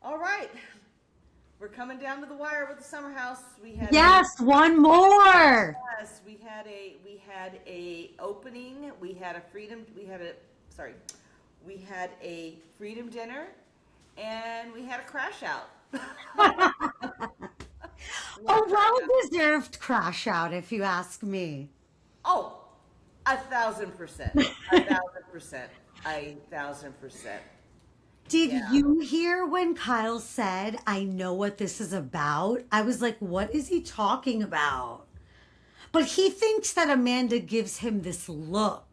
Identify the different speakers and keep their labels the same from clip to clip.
Speaker 1: All right, we're coming down to the wire with the Summerhouse. We had
Speaker 2: Yes, one more.
Speaker 1: yes, we had a opening. We had a freedom dinner, and we had a crash out. What a
Speaker 2: A
Speaker 1: crash out!
Speaker 2: well-deserved crash out, if you ask me.
Speaker 1: Oh, 1,000%, 1,000%, 1,000%.
Speaker 2: Did
Speaker 1: Yeah.
Speaker 2: you hear when Kyle said, I know what this is about? I was like, what is he talking about? But he thinks that Amanda gives him this look.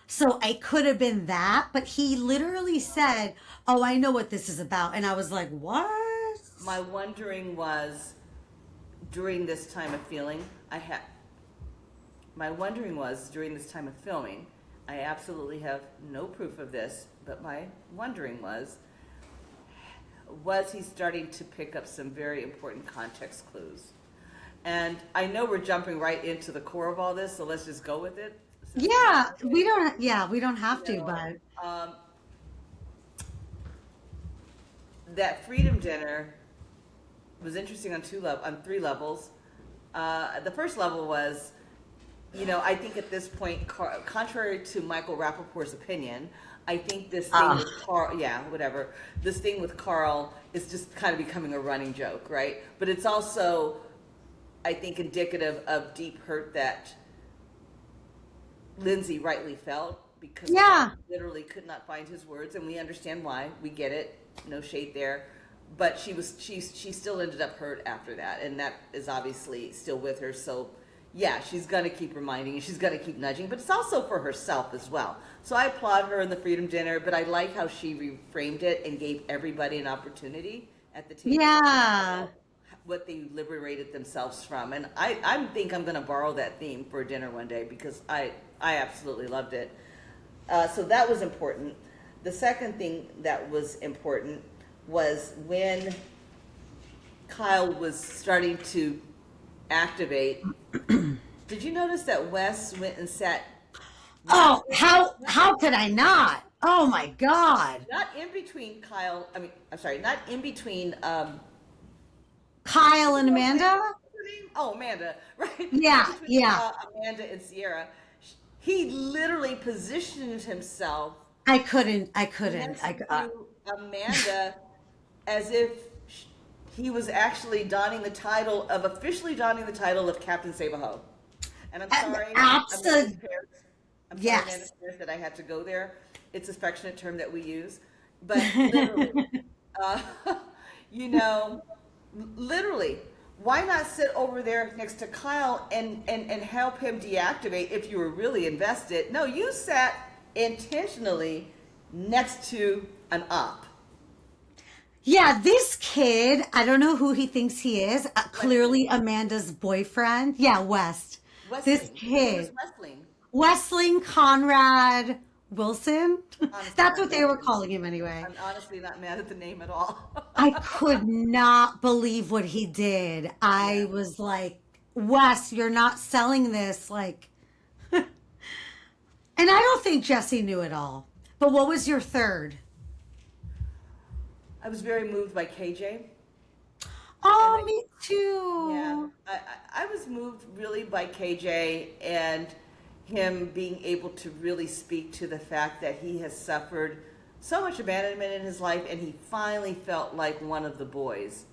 Speaker 2: So I could have been that, but he literally said, oh, I know what this is about. And I was like, what?
Speaker 1: My wondering was during this time of feeling, I had my wondering was during this time of filming, I absolutely have no proof of this, but my wondering was he starting to pick up some very important context clues? And I know we're jumping right into the core of all this, so let's just go with it.
Speaker 2: We don't have
Speaker 1: You
Speaker 2: to,
Speaker 1: know,
Speaker 2: but
Speaker 1: um, that freedom dinner was interesting on three levels. The first level was, I think at this point, contrary to Michael Rappaport's opinion, I think this thing with Carl, yeah, whatever, this thing with Carl is just kind of becoming a running joke, right? But it's also, I think, indicative of deep hurt that Lindsey rightly felt because
Speaker 2: yeah.
Speaker 1: Carl literally could not find his words, and we understand why. We get it, no shade there. But she still ended up hurt after that, and that is obviously still with her. So yeah, she's going to keep reminding you, she's going to keep nudging, but it's also for herself as well. So I applaud her in the freedom dinner, but I like how she reframed it and gave everybody an opportunity at the table
Speaker 2: Yeah.
Speaker 1: what they liberated themselves from. And I think I'm going to borrow that theme for a dinner one day because I absolutely loved it. So that was important. The second thing that was important was when Kyle was starting to activate. Did you notice that Wes went and sat not
Speaker 2: Oh, how could I not? Oh my God.
Speaker 1: not in between Kyle? I mean, I'm sorry, not in between.
Speaker 2: Kyle and Amanda?
Speaker 1: Oh, Amanda, right? In
Speaker 2: Yeah,
Speaker 1: between
Speaker 2: yeah.
Speaker 1: Amanda and Ciara, he literally positioned himself
Speaker 2: I couldn't. I couldn't.
Speaker 1: next to Amanda as if he was actually officially donning the title of Captain Save-A-Ho. And I'm sorry, Amanda
Speaker 2: Absolutely.
Speaker 1: Pierce. I'm sorry, Amanda
Speaker 2: Yes.
Speaker 1: Pierce, that I had to go there. It's an affectionate term that we use, but literally, uh, you know, literally, why not sit over there next to Kyle and help him deactivate if you were really invested? No, you sat intentionally next to an op.
Speaker 2: Yeah, this kid, I don't know who he thinks he is. Clearly
Speaker 1: Wrestling.
Speaker 2: Amanda's boyfriend. Yeah, West. This
Speaker 1: Wrestling. His name is
Speaker 2: kid.
Speaker 1: Wrestling.
Speaker 2: Wesling Conrad Wilson.
Speaker 1: Honestly,
Speaker 2: That's
Speaker 1: not
Speaker 2: what
Speaker 1: mad
Speaker 2: they
Speaker 1: at
Speaker 2: were
Speaker 1: the
Speaker 2: calling
Speaker 1: name.
Speaker 2: him anyway.
Speaker 1: I'm honestly not mad at the name at all.
Speaker 2: I could not believe what he did.
Speaker 1: Yeah.
Speaker 2: I was like, Wes, you're not selling this. Like, and I don't think Jesse knew it all. But what was your third?
Speaker 1: I was very moved by KJ. And
Speaker 2: Oh,
Speaker 1: I,
Speaker 2: me
Speaker 1: yeah,
Speaker 2: too.
Speaker 1: I was moved really by KJ and him being able to really speak to the fact that he has suffered so much abandonment in his life and he finally felt like one of the boys,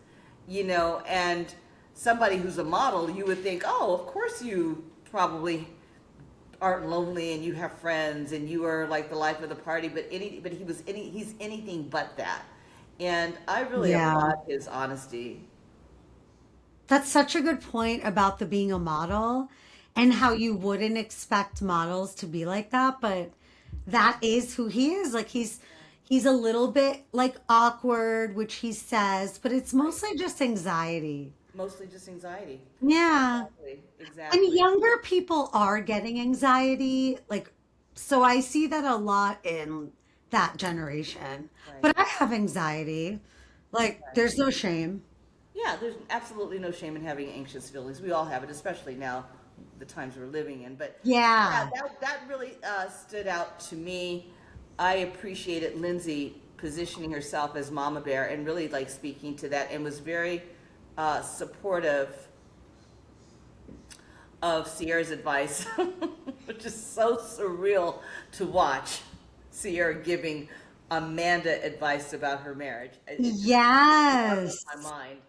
Speaker 1: and somebody who's a model, you would think, oh, of course you probably aren't lonely and you have friends and you are like the life of the party, but he's anything but that. And I really
Speaker 2: Yeah.
Speaker 1: applaud his honesty.
Speaker 2: That's such a good point about the being a model and how you wouldn't expect models to be like that, but that is who he is. Like he's a little bit like awkward, which he says, but it's
Speaker 1: Right.
Speaker 2: mostly just anxiety.
Speaker 1: Mostly just anxiety.
Speaker 2: Yeah.
Speaker 1: Exactly.
Speaker 2: And
Speaker 1: Exactly.
Speaker 2: younger people are getting anxiety. Like, so I see that a lot in that generation.
Speaker 1: Right.
Speaker 2: But I have anxiety. Like, there's
Speaker 1: Exactly.
Speaker 2: no shame.
Speaker 1: Yeah, there's absolutely no shame in having anxious feelings. We all have it, especially now, the times we're living in. But yeah,
Speaker 2: Yeah.
Speaker 1: that really stood out to me. I appreciated Lindsay positioning herself as Mama Bear and really like speaking to that, and was very supportive of Ciara's advice, which is so surreal to watch Ciara giving Amanda advice about her marriage. It just boggles
Speaker 2: Yes.
Speaker 1: my mind,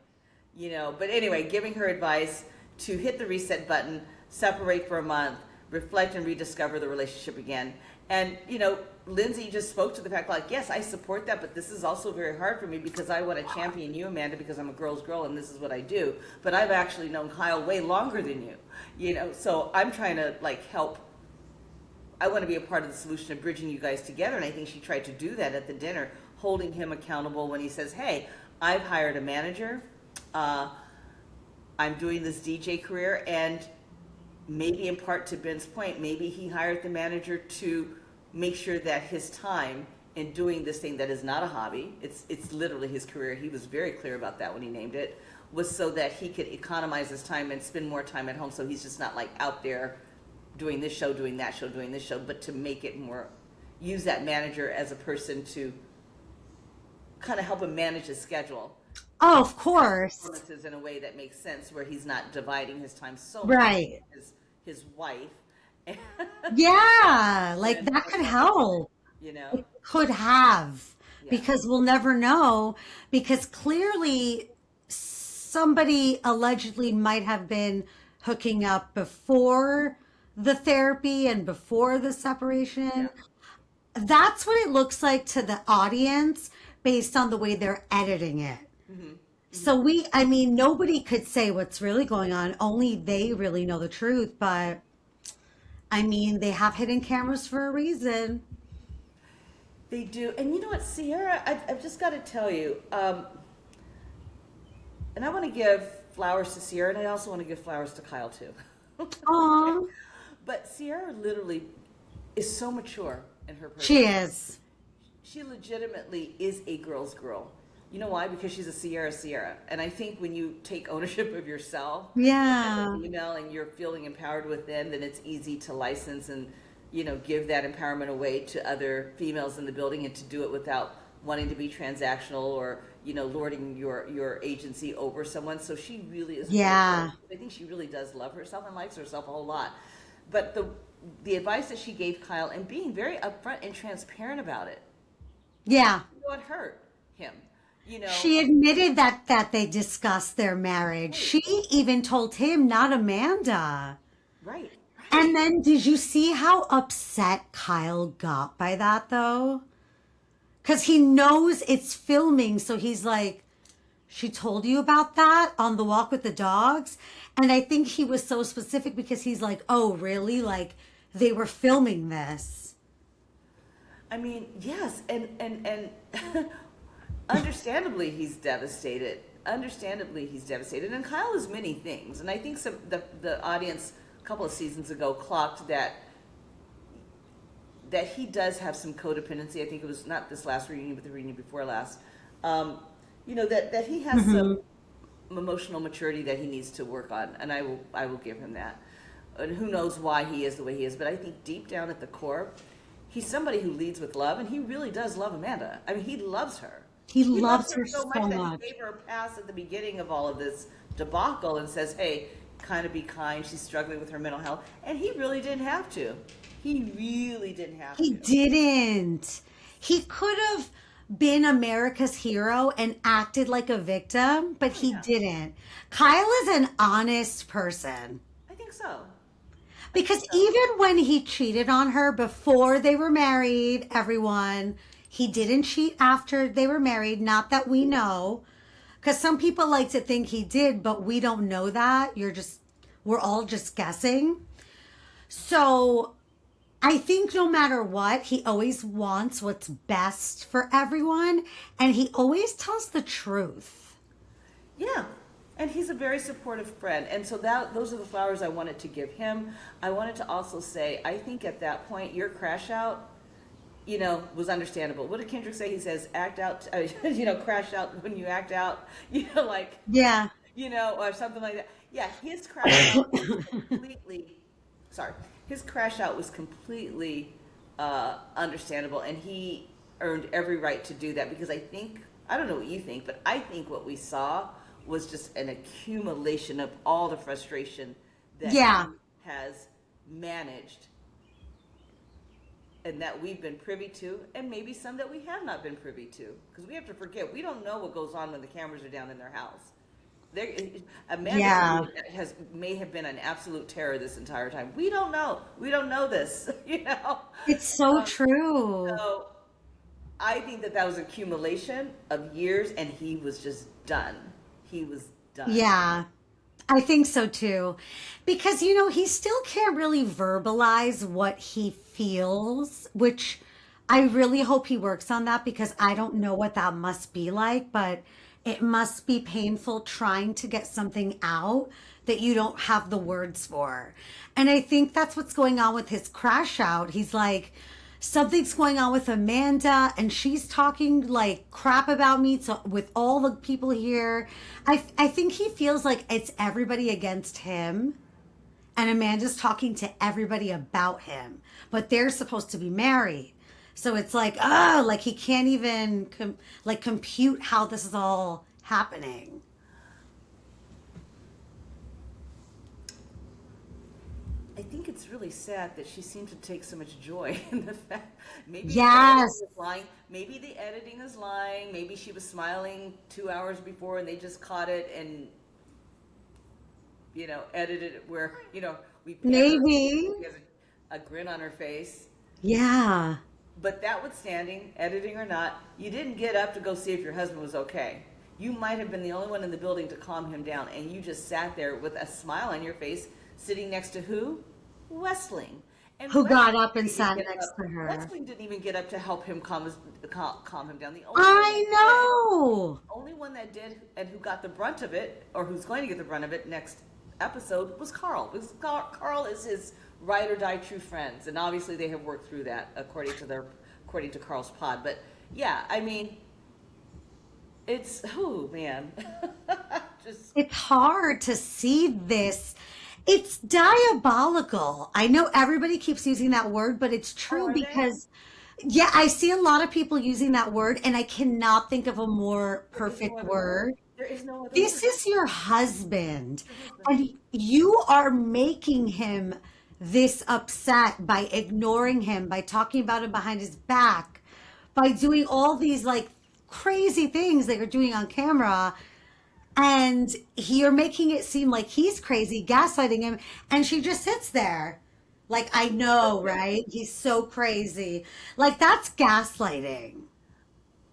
Speaker 1: you know. But anyway, giving her advice to hit the reset button, separate for a month, reflect and rediscover the relationship again. And, you know, Lindsey just spoke to the fact, like, yes, I support that, but this is also very hard for me because I want to champion you, Amanda, because I'm a girl's girl and this is what I do. But I've actually known Kyle way longer than you know, so I'm trying to, like, help. I want to be a part of the solution of bridging you guys together. And I think she tried to do that at the dinner, holding him accountable when he says, hey, I've hired a manager. I'm doing this DJ career, and maybe in part to Ben's point, maybe he hired the manager to make sure that his time in doing this thing that is not a hobby, it's literally his career. He was very clear about that when he named it, was so that he could economize his time and spend more time at home. So he's just not like out there doing this show, doing that show, doing this show, but to make it more, use that manager as a person to kind of help him manage his schedule.
Speaker 2: Oh, of course.
Speaker 1: Performances in a way that makes sense, where he's not dividing his time so much
Speaker 2: Right.
Speaker 1: with his wife.
Speaker 2: Yeah, like
Speaker 1: And
Speaker 2: that could help.
Speaker 1: you know,
Speaker 2: Could have,
Speaker 1: yeah,
Speaker 2: because we'll never know, because clearly somebody allegedly might have been hooking up before the therapy and before the
Speaker 1: yeah.
Speaker 2: separation. That's what it looks like to the audience based on the way they're editing it.
Speaker 1: hmm
Speaker 2: So I mean, nobody could say what's really going on. Only they really know the truth. But I mean, they have hidden cameras for a reason.
Speaker 1: They do. And you know what, Ciara, I've just got to tell you, and I want to give flowers to Ciara, and I also want to give flowers to Kyle too.
Speaker 2: Aw,
Speaker 1: But Ciara literally is so mature in her
Speaker 2: she
Speaker 1: personality.
Speaker 2: is.
Speaker 1: She legitimately is a girl's girl. You know why? Because she's a Ciara. And I think when you take ownership of yourself as a
Speaker 2: Yeah.
Speaker 1: female and you're feeling empowered within, then it's easy to license and, you know, give that empowerment away to other females in the building, and to do it without wanting to be transactional or, you know, lording your agency over someone. So she really is a girl's
Speaker 2: Yeah.
Speaker 1: girl. I think she really does love herself and likes herself a whole lot. But the advice that she gave Kyle, and being very upfront and transparent about it,
Speaker 2: Yeah.
Speaker 1: you know, it hurt him. You know,
Speaker 2: She admitted that they discussed their marriage.
Speaker 1: right,
Speaker 2: She even told him, not Amanda.
Speaker 1: right,
Speaker 2: And
Speaker 1: right.
Speaker 2: then did you see how upset Kyle got by that though? Because he knows it's filming. So he's like, she told you about that on the walk with the dogs? And I think he was so specific because he's like, oh, really? Like they were filming this.
Speaker 1: I mean, yes, and understandably he's devastated. Understandably he's devastated. And Kyle is many things. And I think the audience a couple of seasons ago clocked that he does have some codependency. I think it was not this last reunion, but the reunion before last. You know, that he has some emotional maturity that he needs to work on, and I will give him that. And who knows why he is the way he is, but I think deep down at the core, he's somebody who leads with love, and he really does love Amanda. I mean, he loves her.
Speaker 2: He
Speaker 1: He loves
Speaker 2: loves
Speaker 1: her
Speaker 2: her
Speaker 1: so
Speaker 2: so
Speaker 1: much that
Speaker 2: much.
Speaker 1: he gave her a pass at the beginning of all of this debacle and says, hey, kind of be kind. She's struggling with her mental health. And he really didn't have to. He really didn't have
Speaker 2: He
Speaker 1: to.
Speaker 2: didn't. He could have been America's hero and acted like a victim, but
Speaker 1: Oh,
Speaker 2: he
Speaker 1: yeah,
Speaker 2: didn't. Kyle is an honest person.
Speaker 1: I think so. I think
Speaker 2: Because
Speaker 1: so.
Speaker 2: even when he cheated on her before they were married, everyone, he didn't cheat after they were married. Not that we know. Because some people like to think he did, but we don't know that. We're all just guessing. So I think no matter what, he always wants what's best for everyone. And he always tells the truth.
Speaker 1: Yeah, and he's a very supportive friend, and so those are the flowers I wanted to give him. I wanted to also say, I think at that point, your crash out, you know, was understandable. What did Kendrick say? He says, "Act out," you know, crash out when you act out, you know, like,
Speaker 2: Yeah.
Speaker 1: you know, or something like that. Yeah, his crash out was completely, sorry, his crash out was completely understandable, and he earned every right to do that, because I think, I don't know what you think, but I think what we saw was just an accumulation of all the frustration that
Speaker 2: Yeah.
Speaker 1: he has managed and that we've been privy to, and maybe some that we have not been privy to. Because we have to forget, we don't know what goes on when the cameras are down in their house. There, Amanda
Speaker 2: Yeah.
Speaker 1: may have been an absolute terror this entire time. We don't know. We don't know this, you know.
Speaker 2: It's so
Speaker 1: Um,
Speaker 2: true.
Speaker 1: so I think that was accumulation of years, and he was just done. He was done.
Speaker 2: Yeah. I think so too. Because, you know, he still can't really verbalize what he feels, which I really hope he works on that because I don't know what that must be like, but it must be painful trying to get something out that you don't have the words for. And I think that's what's going on with his crash out. He's like, something's going on with Amanda and she's talking like crap about me with all the people here. I think he feels like it's everybody against him and Amanda's talking to everybody about him, but they're supposed to be married. So it's like, oh, like he can't even compute how this is all happening.
Speaker 1: I think it's really sad that she seemed to take so much joy in the fact. Maybe the editing
Speaker 2: Yes.
Speaker 1: is lying. Maybe the editing is lying. Maybe she was smiling 2 hours before and they just caught it and, edited it where, we pan her.
Speaker 2: Maybe.
Speaker 1: She has a grin on her face.
Speaker 2: Yeah.
Speaker 1: But notwithstanding, editing or not, you didn't get up to go see if your husband was okay. You might have been the only one in the building to calm him down, and you just sat there with a smile on your face, sitting next to who? Westling. And
Speaker 2: Who got
Speaker 1: Westling
Speaker 2: up and
Speaker 1: didn't even
Speaker 2: sat
Speaker 1: get
Speaker 2: next
Speaker 1: up.
Speaker 2: to her.
Speaker 1: Westling didn't even get up to help him calm him down.
Speaker 2: I know.
Speaker 1: Only one that did, and who got the brunt of it, or who's going to get the brunt of it next episode, was Carl. Because Carl is his ride or die true friends, and obviously they have worked through that according to Carl's pod. But yeah, I mean, it's man, just
Speaker 2: It's hard to see this. It's diabolical. I know everybody keeps using that word, but it's
Speaker 1: oh,
Speaker 2: true
Speaker 1: are they?
Speaker 2: because, yeah, I see a lot of people using that word, and I cannot think of a more
Speaker 1: There is no
Speaker 2: perfect
Speaker 1: other word.
Speaker 2: word.
Speaker 1: There is no other
Speaker 2: This
Speaker 1: word.
Speaker 2: is your husband,
Speaker 1: Your husband.
Speaker 2: and you are making him this upset by ignoring him, by talking about him behind his back, by doing all these like crazy things that you're doing on camera. And you're making it seem like he's crazy, gaslighting him. And she just sits there. Like, I know, right? He's so crazy. Like, that's gaslighting.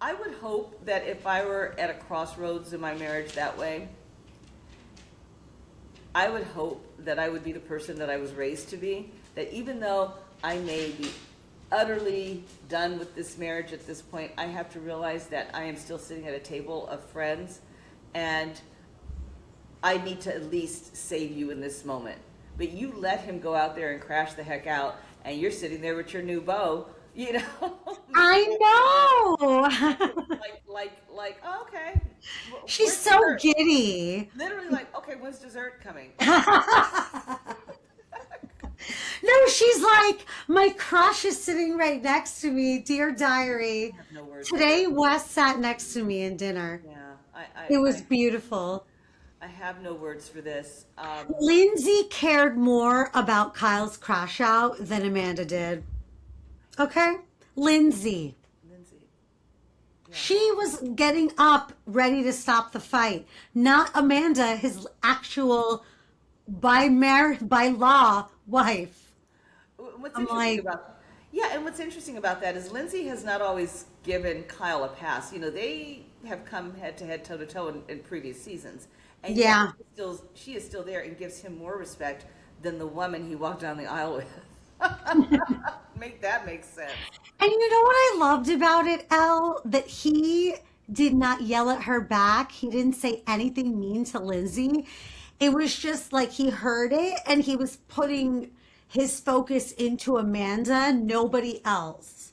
Speaker 1: I would hope that if I were at a crossroads in my marriage that way, I would hope that I would be the person that I was raised to be. That even though I may be utterly done with this marriage at this point, I have to realize that I am still sitting at a table of friends, and I need to at least save you in this moment. But you let him go out there and crash the heck out, and you're sitting there with your new beau,
Speaker 2: I know.
Speaker 1: oh, okay.
Speaker 2: She's
Speaker 1: When's
Speaker 2: so
Speaker 1: dessert?
Speaker 2: giddy.
Speaker 1: Literally like, okay, when's dessert coming?
Speaker 2: No, she's like, my crush is sitting right next to me, dear diary.
Speaker 1: I have no words.
Speaker 2: Today, Wes sat next to me in dinner.
Speaker 1: Yeah,
Speaker 2: It was beautiful.
Speaker 1: I have no words for this.
Speaker 2: Lindsay cared more about Kyle's crash out than Amanda did. Okay? Lindsay.
Speaker 1: Lindsay. Yeah.
Speaker 2: She was getting up ready to stop the fight, not Amanda, his actual by law wife.
Speaker 1: What's
Speaker 2: I'm
Speaker 1: interesting
Speaker 2: like,
Speaker 1: about and what's interesting about that is Lindsay has not always given Kyle a pass. They have come head to head, toe to toe in previous seasons, and yet
Speaker 2: yeah.
Speaker 1: she is still there and gives him more respect than the woman he walked down the aisle with. Make that make sense.
Speaker 2: And you know what I loved about it, Elle? That he did not yell at her back. He didn't say anything mean to Lindsay. It was just like he heard it and he was putting his focus into Amanda, nobody else.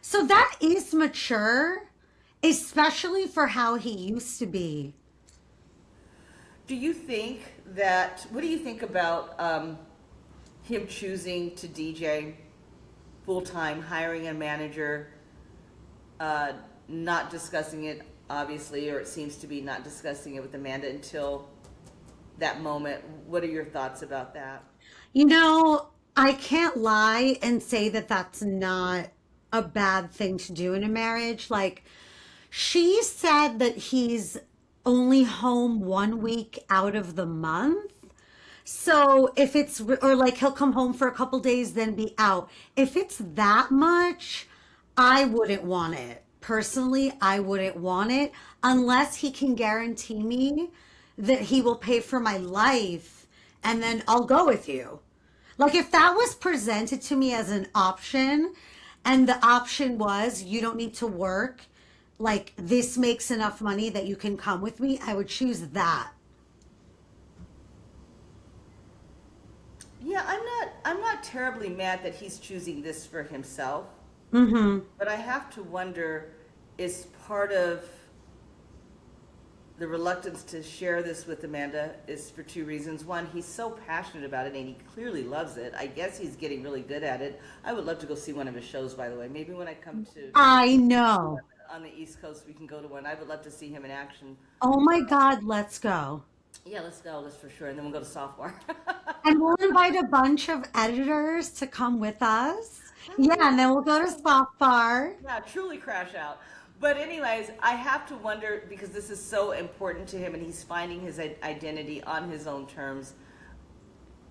Speaker 2: So that is mature, especially for how he used to be.
Speaker 1: Do you think that? What do you think about him choosing to DJ full time, hiring a manager, uh, not discussing it, obviously, or it seems to be not discussing it with Amanda until that moment. What are your thoughts about that?
Speaker 2: You know, I can't lie and say that that's not a bad thing to do in a marriage. Like, she said that he's only home 1 week out of the month. So if it's, or like he'll come home for a couple days, then be out. If it's that much, I wouldn't want it. Personally, I wouldn't want it unless he can guarantee me that he will pay for my life and then I'll go with you. Like if that was presented to me as an option and the option was you don't need to work, like this makes enough money that you can come with me, I would choose that.
Speaker 1: Yeah, I'm not terribly mad that he's choosing this for himself,
Speaker 2: Mm-hmm.
Speaker 1: but I have to wonder, is part of the reluctance to share this with Amanda is for two reasons. One, he's so passionate about it and he clearly loves it. I guess he's getting really good at it. I would love to go see one of his shows, by the way. Maybe when I come to
Speaker 2: I know.
Speaker 1: on the East Coast, we can go to one. I would love to see him in action.
Speaker 2: Oh my God, let's go.
Speaker 1: Yeah, let's go. That's for sure. And then we'll go to sophomore.
Speaker 2: And we'll invite a bunch of editors to come with us. Yeah, and then we'll go to Soft Bar.
Speaker 1: Yeah, truly crash out. But anyways, I have to wonder because this is so important to him and he's finding his identity on his own terms.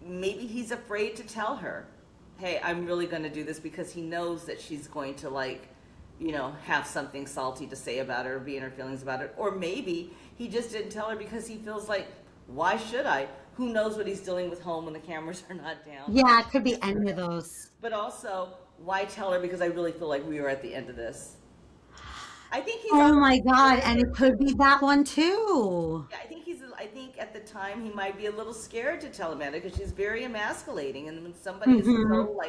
Speaker 1: Maybe he's afraid to tell her, hey, I'm really going to do this because he knows that she's going to have something salty to say about it or be in her feelings about it. Or maybe he just didn't tell her because he feels like, why should I? Who knows what he's dealing with home when the cameras are not down.
Speaker 2: Yeah, it could be any of those.
Speaker 1: But also, why tell her? Because I really feel like we are at the end of this. I think he's
Speaker 2: Oh my
Speaker 1: already
Speaker 2: God, and
Speaker 1: scared.
Speaker 2: it could be that one too.
Speaker 1: Yeah, I think at the time he might be a little scared to tell Amanda because she's very emasculating. And when somebody is
Speaker 2: Hmm.
Speaker 1: so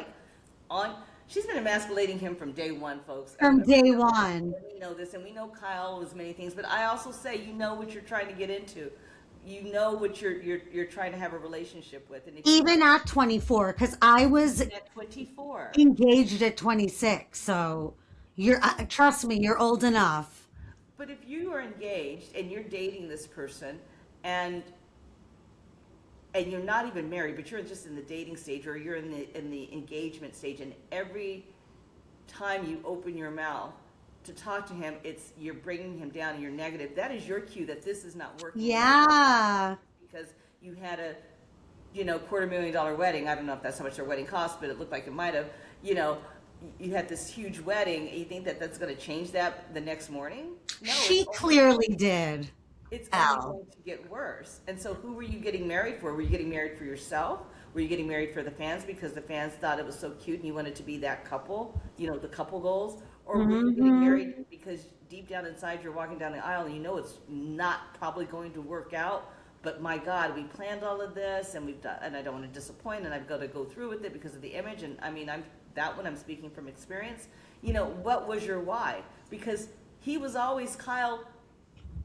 Speaker 1: on, she's been emasculating him from day one, folks.
Speaker 2: From day one.
Speaker 1: We know this, and we know Kyle was many things. But I also say, you know what you're trying to get into. You know what you're trying to have a relationship with. And if you
Speaker 2: Even at 24, because I was
Speaker 1: at 24.
Speaker 2: engaged at 26. So trust me, you're old enough.
Speaker 1: But if you are engaged and you're dating this person and you're not even married, but you're just in the dating stage or you're in the engagement stage, and every time you open your mouth to talk to him, you're bringing him down and you're negative. That is your cue that this is not working
Speaker 2: Yeah.
Speaker 1: because you had a $250,000 wedding. I don't know if that's how much their wedding cost, but it looked like it might have. You had this huge wedding. You think that that's going to change that the next morning? No,
Speaker 2: She clearly did.
Speaker 1: it's only
Speaker 2: Al.
Speaker 1: going to get worse. And so who were you getting married for? Were you getting married for yourself? Were you getting married for the fans because the fans thought it was so cute and you wanted to be that couple, the couple goals? Or were you getting
Speaker 2: Hmm.
Speaker 1: married because deep down inside you're walking down the aisle and you know it's not probably going to work out, but my God, we planned all of this and we've done, and I don't want to disappoint and I've got to go through with it because of the image. And I mean, I'm speaking from experience. What was your why? Because he was always Kyle.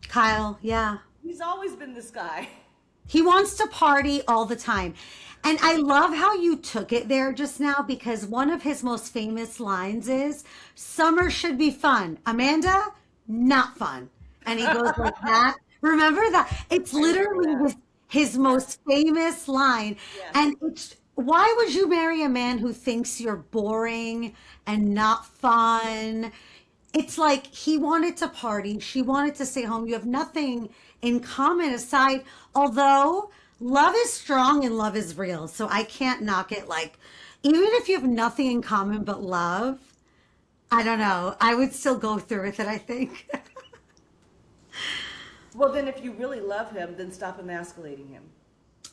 Speaker 2: Kyle, yeah.
Speaker 1: He's always been this guy.
Speaker 2: He wants to party all the time. And I love how you took it there just now because one of his most famous lines is, summer should be fun. Amanda, not fun. And he goes like that. Remember that? It's
Speaker 1: I remember
Speaker 2: literally
Speaker 1: that.
Speaker 2: his most famous line.
Speaker 1: Yeah.
Speaker 2: And why would you marry a man who thinks you're boring and not fun? It's like he wanted to party. She wanted to stay home. You have nothing in common aside, although love is strong and love is real. So I can't knock it. Like, even if you have nothing in common but love, I don't know. I would still go through with it, I think.
Speaker 1: Well, then if you really love him, then stop emasculating him.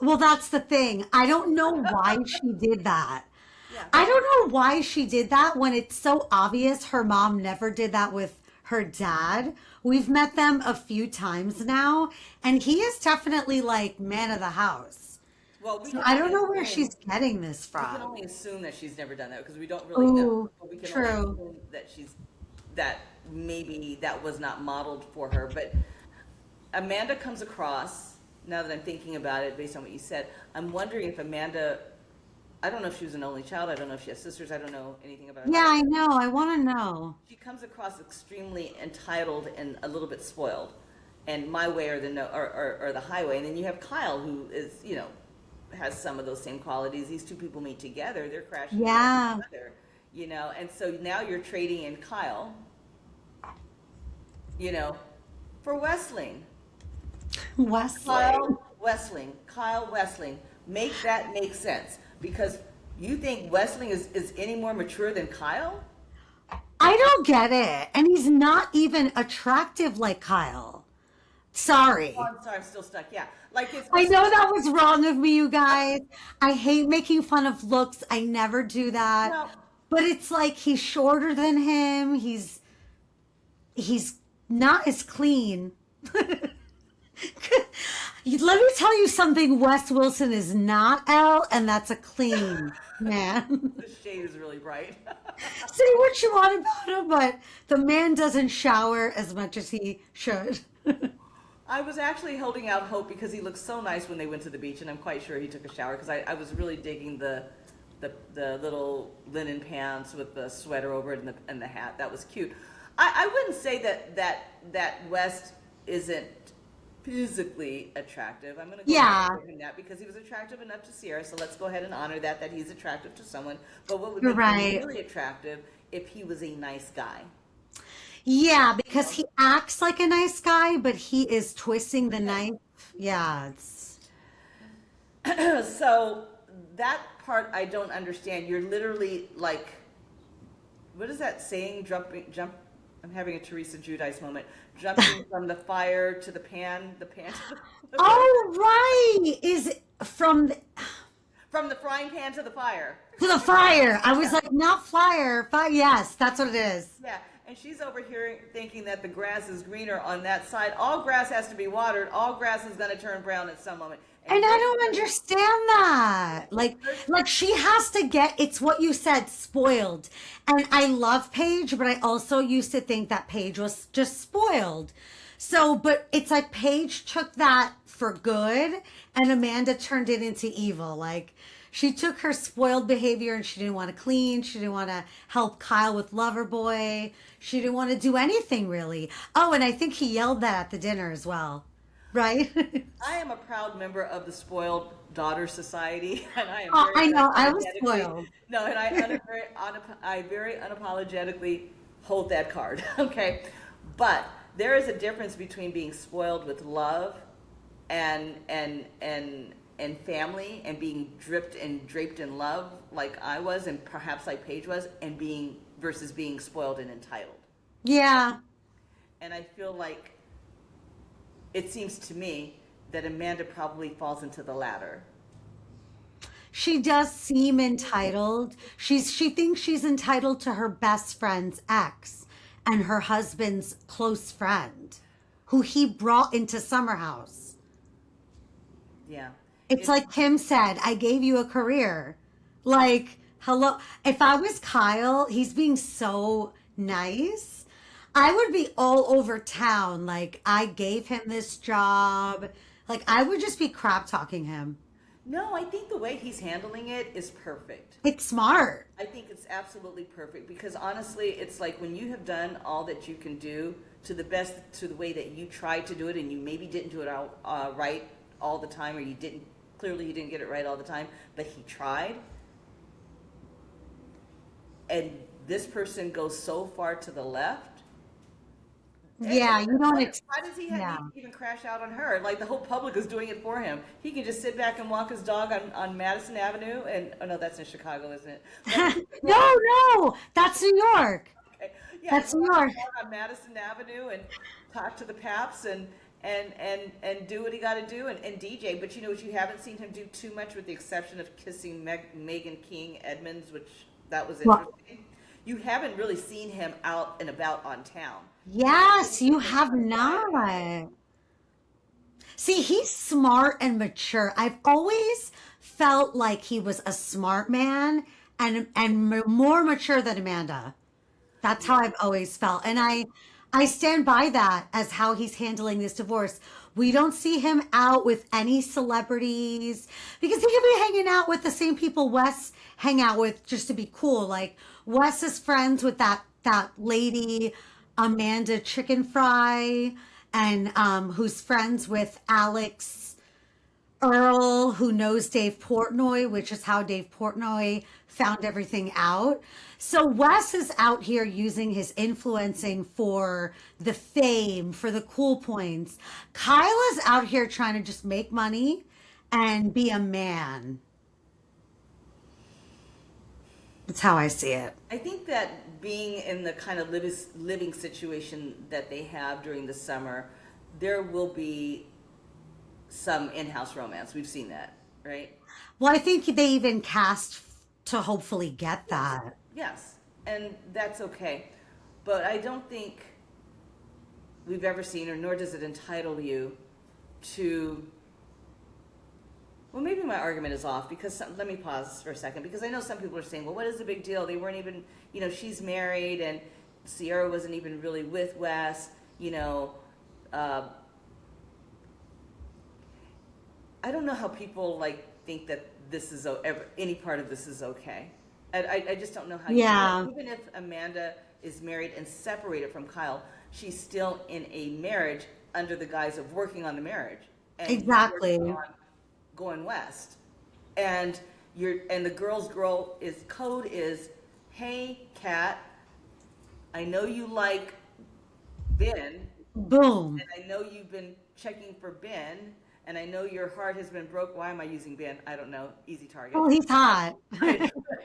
Speaker 2: Well, that's the thing. I don't know why she did that.
Speaker 1: Yeah.
Speaker 2: I don't know why she did that when it's so obvious her mom never did that with her dad. We've met them a few times now, and he is definitely like man of the house.
Speaker 1: Well, we
Speaker 2: So
Speaker 1: can
Speaker 2: I
Speaker 1: only
Speaker 2: don't know where
Speaker 1: assume,
Speaker 2: she's getting this
Speaker 1: we can
Speaker 2: from.
Speaker 1: only assume that she's never done that because we don't really know.
Speaker 2: Ooh,
Speaker 1: But we can only
Speaker 2: true.
Speaker 1: assume that maybe that was not modeled for her. But Amanda comes across, now that I'm thinking about it based on what you said, I'm wondering if Amanda I don't know if she was an only child. I don't know if she has sisters. I don't know anything about
Speaker 2: Yeah,
Speaker 1: her.
Speaker 2: I know. I want to know.
Speaker 1: She comes across extremely entitled and a little bit spoiled, and my way or the no, or the highway. And then you have Kyle, who is, you know, has some of those same qualities. These two people meet together, they're crashing
Speaker 2: Yeah.
Speaker 1: together, you know. And so now you're trading in Kyle, you know, for Westling.
Speaker 2: Wesley.
Speaker 1: Kyle Westling. Make that make sense, because you think Westling is any more mature than Kyle?
Speaker 2: I don't get it. And he's not even attractive like Kyle. Sorry.
Speaker 1: Oh, I'm sorry, I'm still stuck. Yeah, like it's.
Speaker 2: I know that was wrong of me, you guys. I hate making fun of looks. I never do that.
Speaker 1: No.
Speaker 2: But it's like he's shorter than him. He's not as clean. Let me tell you something Wes Wilson is not, Elle, and that's a clean man.
Speaker 1: The shade is really bright.
Speaker 2: Say what you want about him, but the man doesn't shower as much as he should.
Speaker 1: I was actually holding out hope because he looked so nice when they went to the beach, and I'm quite sure he took a shower, because I was really digging the little linen pants with the sweater over it and the hat. That was cute. I wouldn't say that West isn't physically attractive. I'm going to go
Speaker 2: Yeah.
Speaker 1: ahead and give him that, because he was attractive enough to Ciara, so let's go ahead and honor that he's attractive to someone. But what would
Speaker 2: You're
Speaker 1: make him
Speaker 2: right.
Speaker 1: really attractive if he was a nice guy?
Speaker 2: Yeah, because he acts like a nice guy, but he is twisting the knife. Yeah, it's
Speaker 1: So that part I don't understand. You're literally like, what is that saying? Jump. I'm having a Teresa Giudice moment. Jumping from the fire to the pan, the pan to the,
Speaker 2: oh right. Is it from the,
Speaker 1: from the frying pan to the fire.
Speaker 2: to the fire. I was like, not flyer. Fire. Yes, that's what it is.
Speaker 1: Yeah, and she's over here thinking that the grass is greener on that side. All grass has to be watered. All grass is going to turn brown at some moment.
Speaker 2: And I don't understand that. Like she has to get, it's what you said, spoiled. And I love Paige, but I also used to think that Paige was just spoiled. So, but it's like Paige took that for good and Amanda turned it into evil. Like she took her spoiled behavior and she didn't want to clean. She didn't want to help Kyle with Loverboy. She didn't want to do anything really. Oh, and I think he yelled that at the dinner as well. Right?
Speaker 1: I am a proud member of the Spoiled Daughter Society, and I am
Speaker 2: Oh, I
Speaker 1: very
Speaker 2: know. I was
Speaker 1: unapologetically-
Speaker 2: spoiled.
Speaker 1: No, and I very unapologetically hold that card. Okay, but there is a difference between being spoiled with love and family, and being dripped and draped in love like I was, and perhaps like Paige was, and versus being spoiled and entitled.
Speaker 2: Yeah.
Speaker 1: And I feel like it seems to me that Amanda probably falls into the latter.
Speaker 2: She does seem entitled. She thinks she's entitled to her best friend's ex and her husband's close friend, who he brought into Summerhouse.
Speaker 1: Yeah.
Speaker 2: It's like Kim said, I gave you a career. Like, hello. If I was Kyle, he's being so nice. I would be all over town. Like, I gave him this job. Like, I would just be crap talking him.
Speaker 1: No, I think the way he's handling it is perfect.
Speaker 2: It's smart.
Speaker 1: I think it's absolutely perfect, because honestly, it's like when you have done all that you can do to the best, to the way that you tried to do it, and you maybe didn't do it right all the time, or you didn't get it right all the time, but he tried. And this person goes so far to the left.
Speaker 2: Yeah, you don't
Speaker 1: Why does he have to even crash out on her? Like, the whole public is doing it for him. He can just sit back and walk his dog on Madison Avenue, and oh no, that's in Chicago, isn't it?
Speaker 2: No, that's New York.
Speaker 1: Okay. Yeah,
Speaker 2: That's
Speaker 1: he can
Speaker 2: New
Speaker 1: walk
Speaker 2: York.
Speaker 1: his dog on Madison Avenue and talk to the paps and do what he got to do and DJ. But you know what? You haven't seen him do too much, with the exception of kissing Megan King Edmonds, which that was interesting. You haven't really seen him out and about on town.
Speaker 2: Yes, you have not. See, he's smart and mature. I've always felt like he was a smart man and more mature than Amanda. That's how I've always felt. And I stand by that as how he's handling this divorce. We don't see him out with any celebrities because he could be hanging out with the same people Wes hang out with just to be cool. Like Wes is friends with that lady Amanda Chicken Fry, and who's friends with Alex Earl, who knows Dave Portnoy, which is how Dave Portnoy found everything out. So Wes is out here using his influencing for the fame, for the cool points. Kyle is out here trying to just make money and be a man. That's how I see it.
Speaker 1: I think that being in the kind of living situation that they have during the summer, there will be some in-house romance. We've seen that, right?
Speaker 2: Well, I think they even cast to hopefully get that.
Speaker 1: Yes, and that's okay. But I don't think we've ever seen, or nor does it entitle you to, well, maybe my argument is off because let me pause for a second, because I know some people are saying, well, what is the big deal? They weren't even, she's married and Ciara wasn't even really with Wes, I don't know how people think that this is any part of this is okay. I just don't know how.
Speaker 2: Yeah.
Speaker 1: You do that. Even if Amanda is married and separated from Kyle, she's still in a marriage under the guise of working on the marriage. And
Speaker 2: Exactly.
Speaker 1: working on going west, and the girl's code is, hey, Kat, I know you like Ben.
Speaker 2: Boom.
Speaker 1: And I know you've been checking for Ben, and I know your heart has been broke. Why am I using Ben? I don't know. Easy target.
Speaker 2: Oh, he's hot.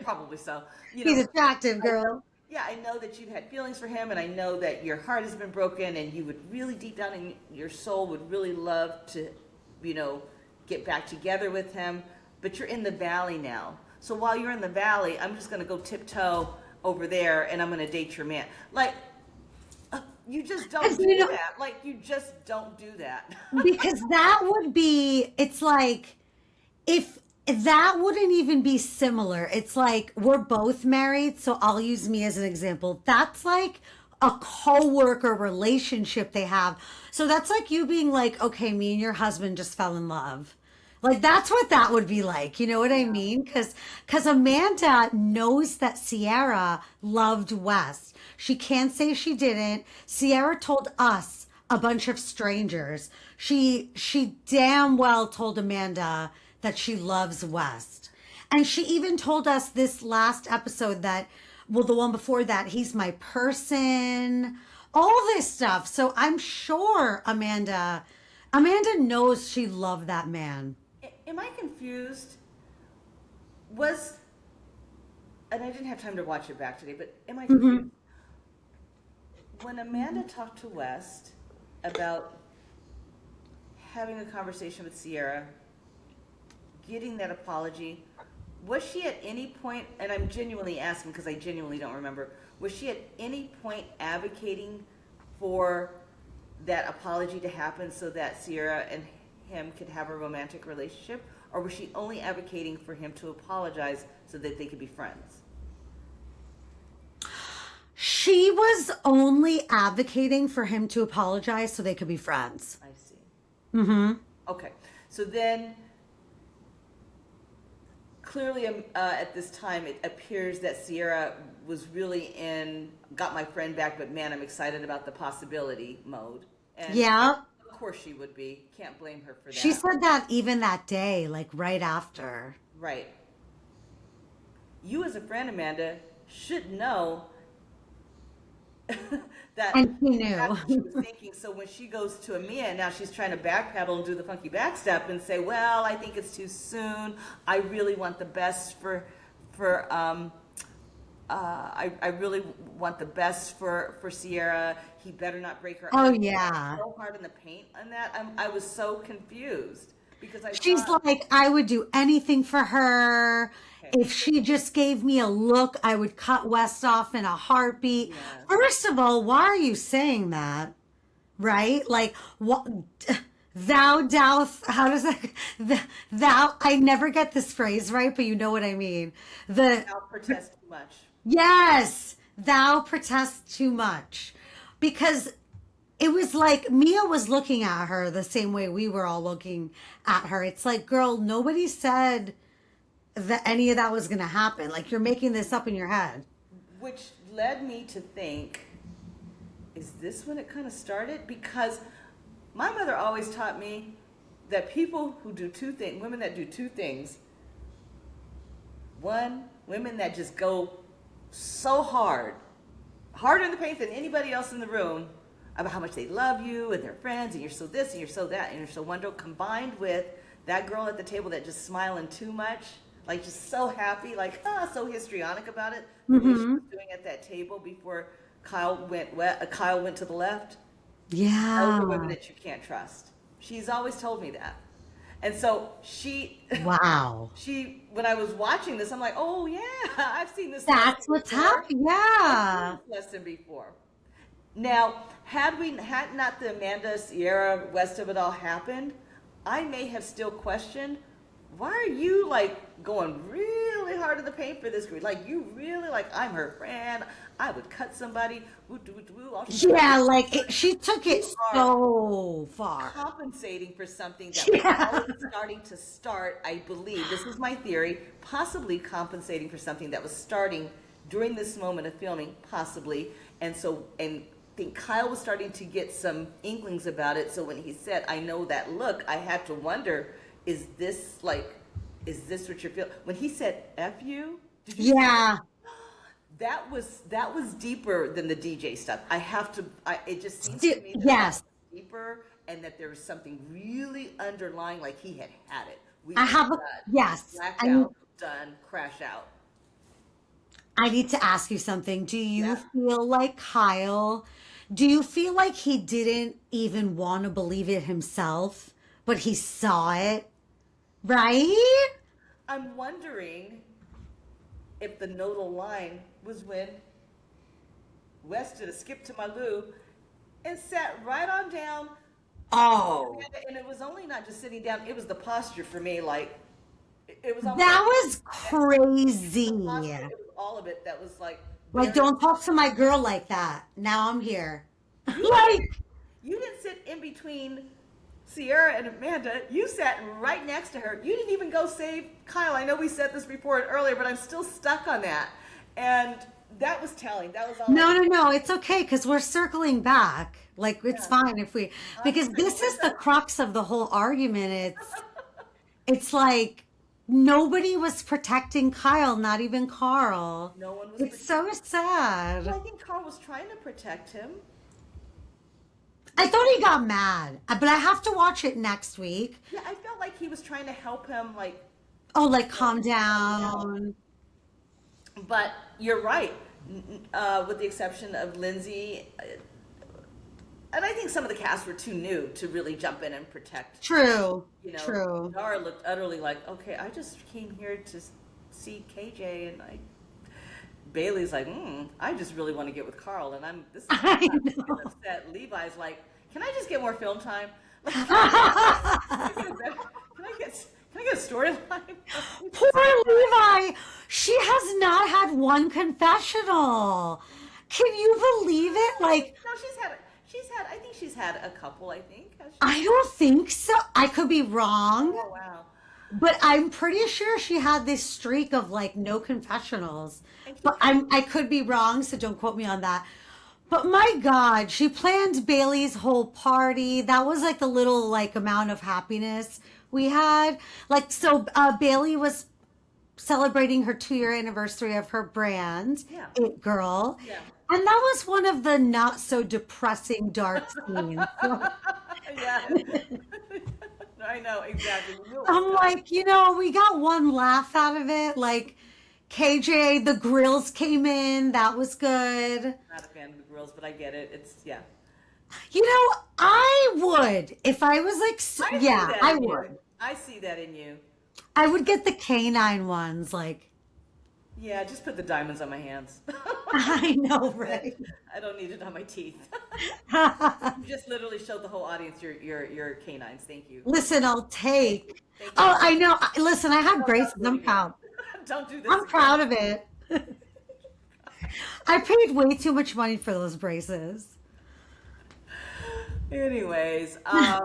Speaker 1: Probably so.
Speaker 2: He's attractive, girl.
Speaker 1: I know that you've had feelings for him, and I know that your heart has been broken, and you would really, deep down in your soul, would really love to, get back together with him. But you're in the valley now. So while you're in the valley, I'm just going to go tiptoe over there, and I'm going to date your man. You just don't do that. You just don't do that.
Speaker 2: Because that would be, it's like, if that wouldn't even be similar. It's like, we're both married, so I'll use me as an example. That's like a co-worker relationship they have. So that's like you being like, okay, me and your husband just fell in love. Like, that's what that would be like. You know what I mean? Because Amanda knows that Ciara loved Wes. She can't say she didn't. Ciara told us, a bunch of strangers. She damn well told Amanda that she loves Wes. And she even told us this last episode that, well, the one before that, he's my person, all this stuff. So I'm sure Amanda knows she loved that man.
Speaker 1: Am I confused? And I didn't have time to watch it back today, but am I confused? When Amanda talked to West about having a conversation with Ciara, getting that apology, was she at any point, and I'm genuinely asking because I genuinely don't remember, was she at any point advocating for that apology to happen so that Ciara and him could have a romantic relationship, or was she only advocating for him to apologize so that they could be friends?
Speaker 2: She was only advocating for him to apologize so they could be friends.
Speaker 1: I see.
Speaker 2: Mm-hmm.
Speaker 1: Okay, so then clearly at this time it appears that Ciara was really in got my friend back, but man, I'm excited about the possibility mode. And
Speaker 2: yeah.
Speaker 1: Of course she would be. Can't blame her for that.
Speaker 2: She said that even that day, like right after.
Speaker 1: Right. You as a friend, Amanda, should know that
Speaker 2: and she knew.
Speaker 1: that's what she was thinking. So when she goes to Amia, now she's trying to backpedal and do the funky backstep and say, well, I think it's too soon. I really want the best for I really want the best for Ciara. He better not break her.
Speaker 2: Oh, yeah.
Speaker 1: So hard in the paint on that. I was so confused because
Speaker 2: She's like, I would do anything for her. Okay. If she just gave me a look, I would cut West off in a heartbeat. Yes. First of all, why are you saying that? Right? Like, what? Thou, how does that? Thou, I never get this phrase right, but you know what I mean.
Speaker 1: Thou protest too much.
Speaker 2: Yes, thou protest too much. because it was like Mia was looking at her the same way we were all looking at her. It's like, girl, nobody said that any of that was going to happen. Like, you're making this up in your head.
Speaker 1: Which led me to think, is this when it kind of started? Because my mother always taught me that people who do two things, women that do two things, one, women that just go so hard, harder in the paint than anybody else in the room, about how much they love you and their friends, and you're so this and you're so that and you're so wonderful, combined with that girl at the table that just smiling too much, like just so happy, like so histrionic about it, the way she was doing at that table before Kyle went to the left.
Speaker 2: Yeah.
Speaker 1: Those are women that you can't trust. She's always told me that. And so
Speaker 2: Wow.
Speaker 1: when I was watching this, I'm like, oh yeah, I've seen this.
Speaker 2: That's what's happening. Yeah.
Speaker 1: I've seen this lesson before. Now, had not the Amanda, Ciara, West of it all happened, I may have still questioned, why are you like going really hard in the paint for this girl? Like, you really, like, I'm her friend, I would cut somebody,
Speaker 2: Yeah, like she took it so far.
Speaker 1: Compensating for something that was already starting to start, I believe, this is my theory, possibly compensating for something that was starting during this moment of filming, possibly, and I think Kyle was starting to get some inklings about it. So when he said, I know that look, I had to wonder, is this what you're feeling? When he said, F you? Did you
Speaker 2: Yeah.
Speaker 1: That was deeper than the DJ stuff. It just seems to me that
Speaker 2: Yes.
Speaker 1: that was deeper, and that there was something really underlying, like he had it.
Speaker 2: Yes.
Speaker 1: Blackout, done, crash out.
Speaker 2: I need to ask you something. Do you feel like he didn't even want to believe it himself, but he saw it? Right?
Speaker 1: I'm wondering if the nodal line was when West did a skip to my loo and sat right on down.
Speaker 2: Oh.
Speaker 1: And it was only not just sitting down, it was the posture for me, like, it was almost
Speaker 2: That was crazy.
Speaker 1: it was all of it that was like
Speaker 2: don't talk to my girl like that. Now I'm here.
Speaker 1: You didn't sit in between Ciara and Amanda. You sat right next to her. You didn't even go save Kyle. I know we said this before earlier, but I'm still stuck on that. And that was telling. That was all.
Speaker 2: No. It's okay because we're circling back. Like, it's fine if because this is the crux of the whole argument. It's like nobody was protecting Kyle, not even Carl.
Speaker 1: No one was.
Speaker 2: It's so sad.
Speaker 1: Well, I think Carl was trying to protect him.
Speaker 2: I thought he got mad, but I have to watch it next week.
Speaker 1: Yeah, I felt like he was trying to help him, like.
Speaker 2: Oh, like calm down.
Speaker 1: But you're right, with the exception of Lindsey, and I think some of the cast were too new to really jump in and protect.
Speaker 2: True.
Speaker 1: True. Ciara looked utterly like, okay, I just came here to see KJ, and Bailey's like, I just really want to get with Carl, and this is upset. Levi's like, can I just get more film time? Like, can I get a storyline?
Speaker 2: Poor Levi. She has not had one confessional. Can you believe it? Like,
Speaker 1: no, I think she's had a couple, I think.
Speaker 2: I don't think so. I could be wrong.
Speaker 1: Oh, wow.
Speaker 2: But I'm pretty sure she had this streak of like no confessionals. But I could be wrong, so don't quote me on that. But my God, she planned Bailey's whole party. That was like the little like amount of happiness we had. Like, so Bailey was celebrating her 2-year anniversary of her brand, It Girl.
Speaker 1: Yeah.
Speaker 2: And that was one of the not so depressing dark scenes.
Speaker 1: Yeah. I know, exactly.
Speaker 2: I'm like, we got one laugh out of it. Like, KJ, the grills came in. That was good.
Speaker 1: Not a fan of the grills, but I get it. It's, yeah.
Speaker 2: I would. If I was like, I would.
Speaker 1: I see that in you.
Speaker 2: I would get the canine ones, like.
Speaker 1: Yeah, just put the diamonds on my hands.
Speaker 2: I know, right?
Speaker 1: I don't need it on my teeth. You just literally showed the whole audience your canines. Thank you.
Speaker 2: Listen, I'll take. Oh, I know. Listen, I have braces. I'm proud.
Speaker 1: Don't do this.
Speaker 2: I'm proud of it. I paid way too much money for those braces.
Speaker 1: Anyways, I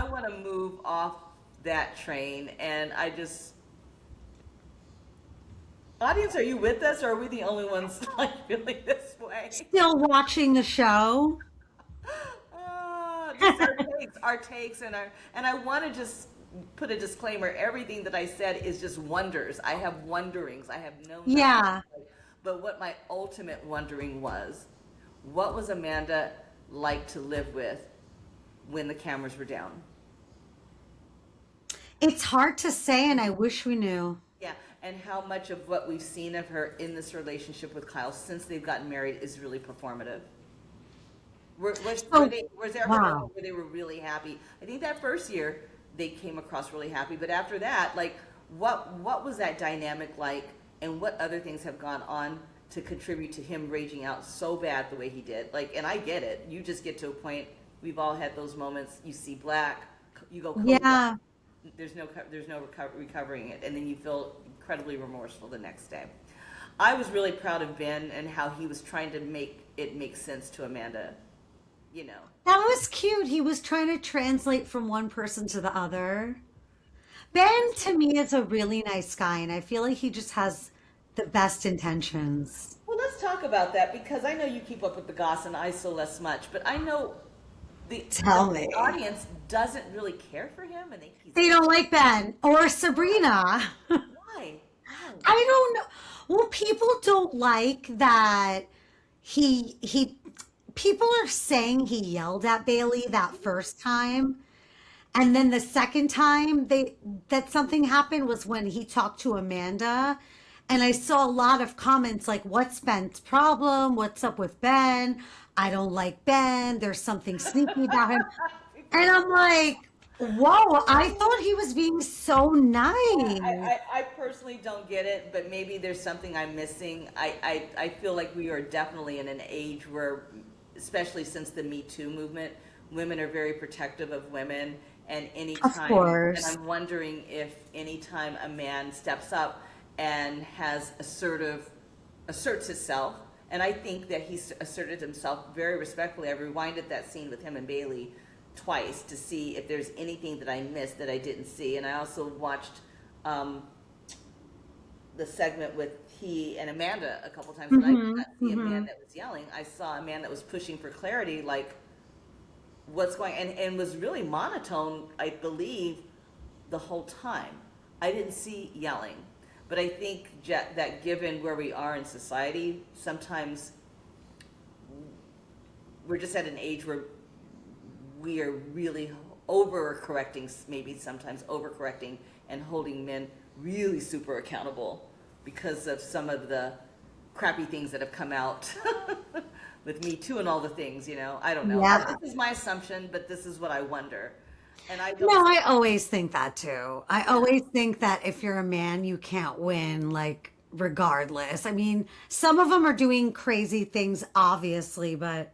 Speaker 1: want to move off that train, and audience, are you with us, or are we the only ones like feeling this way?
Speaker 2: Still watching the show?
Speaker 1: Just our takes, and I want to just put a disclaimer. Everything that I said is just wonders. I have wonderings. I have no knowledge.
Speaker 2: Yeah.
Speaker 1: But what my ultimate wondering was, what was Amanda like to live with when the cameras were down?
Speaker 2: It's hard to say, and I wish we knew.
Speaker 1: Yeah, and how much of what we've seen of her in this relationship with Kyle since they've gotten married is really performative. Was there ever a
Speaker 2: Wow.
Speaker 1: moment where they were really happy? I think that first year they came across really happy, but after that, like, what was that dynamic like, and what other things have gone on to contribute to him raging out so bad the way he did? Like, and I get it. You just get to a point. We've all had those moments. You see black, you go cold.
Speaker 2: Yeah.
Speaker 1: There's no recovering it, and then you feel incredibly remorseful the next day. I was really proud of Ben and how he was trying to make it make sense to Amanda. You know,
Speaker 2: That was cute. He was trying to translate from one person to the other. Ben, to me, is a really nice guy, and I feel like he just has the best intentions.
Speaker 1: well, let's talk about that because I know you keep up with the gossip, and I so less much, but I know
Speaker 2: Tell
Speaker 1: the
Speaker 2: me.
Speaker 1: audience doesn't really care for him, and
Speaker 2: They don't like Ben or Sabrina.
Speaker 1: why? Why?
Speaker 2: I don't know. Well, people don't like that he people are saying he yelled at Bailey that first time. And then the second time that something happened was when he talked to Amanda. And I saw a lot of comments like, what's Ben's problem? What's up with Ben? I don't like Ben. There's something sneaky about him. And I'm like, whoa, I thought he was being so nice.
Speaker 1: I personally don't get it, but maybe there's something I'm missing. I feel like we are definitely in an age where, especially since the Me Too movement, women are very protective of women. And
Speaker 2: Of
Speaker 1: and
Speaker 2: course.
Speaker 1: I'm wondering if anytime a man steps up and asserts himself, and I think that he asserted himself very respectfully. I rewinded that scene with him and Bailey twice to see if there's anything that I missed that I didn't see. And I also watched the segment with he and Amanda a couple times, and I did
Speaker 2: Hmm.
Speaker 1: not see a man
Speaker 2: Hmm.
Speaker 1: that was yelling. I saw a man that was pushing for clarity, like what's going, and was really monotone, I believe, the whole time. I didn't see yelling, but I think that given where we are in society, sometimes we're just at an age where we are really overcorrecting, maybe sometimes overcorrecting, and holding men really super accountable because of some of the crappy things that have come out with Me Too and all the things, I don't know.
Speaker 2: Yeah.
Speaker 1: This is my assumption, but this is what I wonder. And I
Speaker 2: No,
Speaker 1: don't,
Speaker 2: I always think that too. I
Speaker 1: yeah.
Speaker 2: always think that if you're a man, you can't win, like, regardless. I mean, some of them are doing crazy things, obviously, but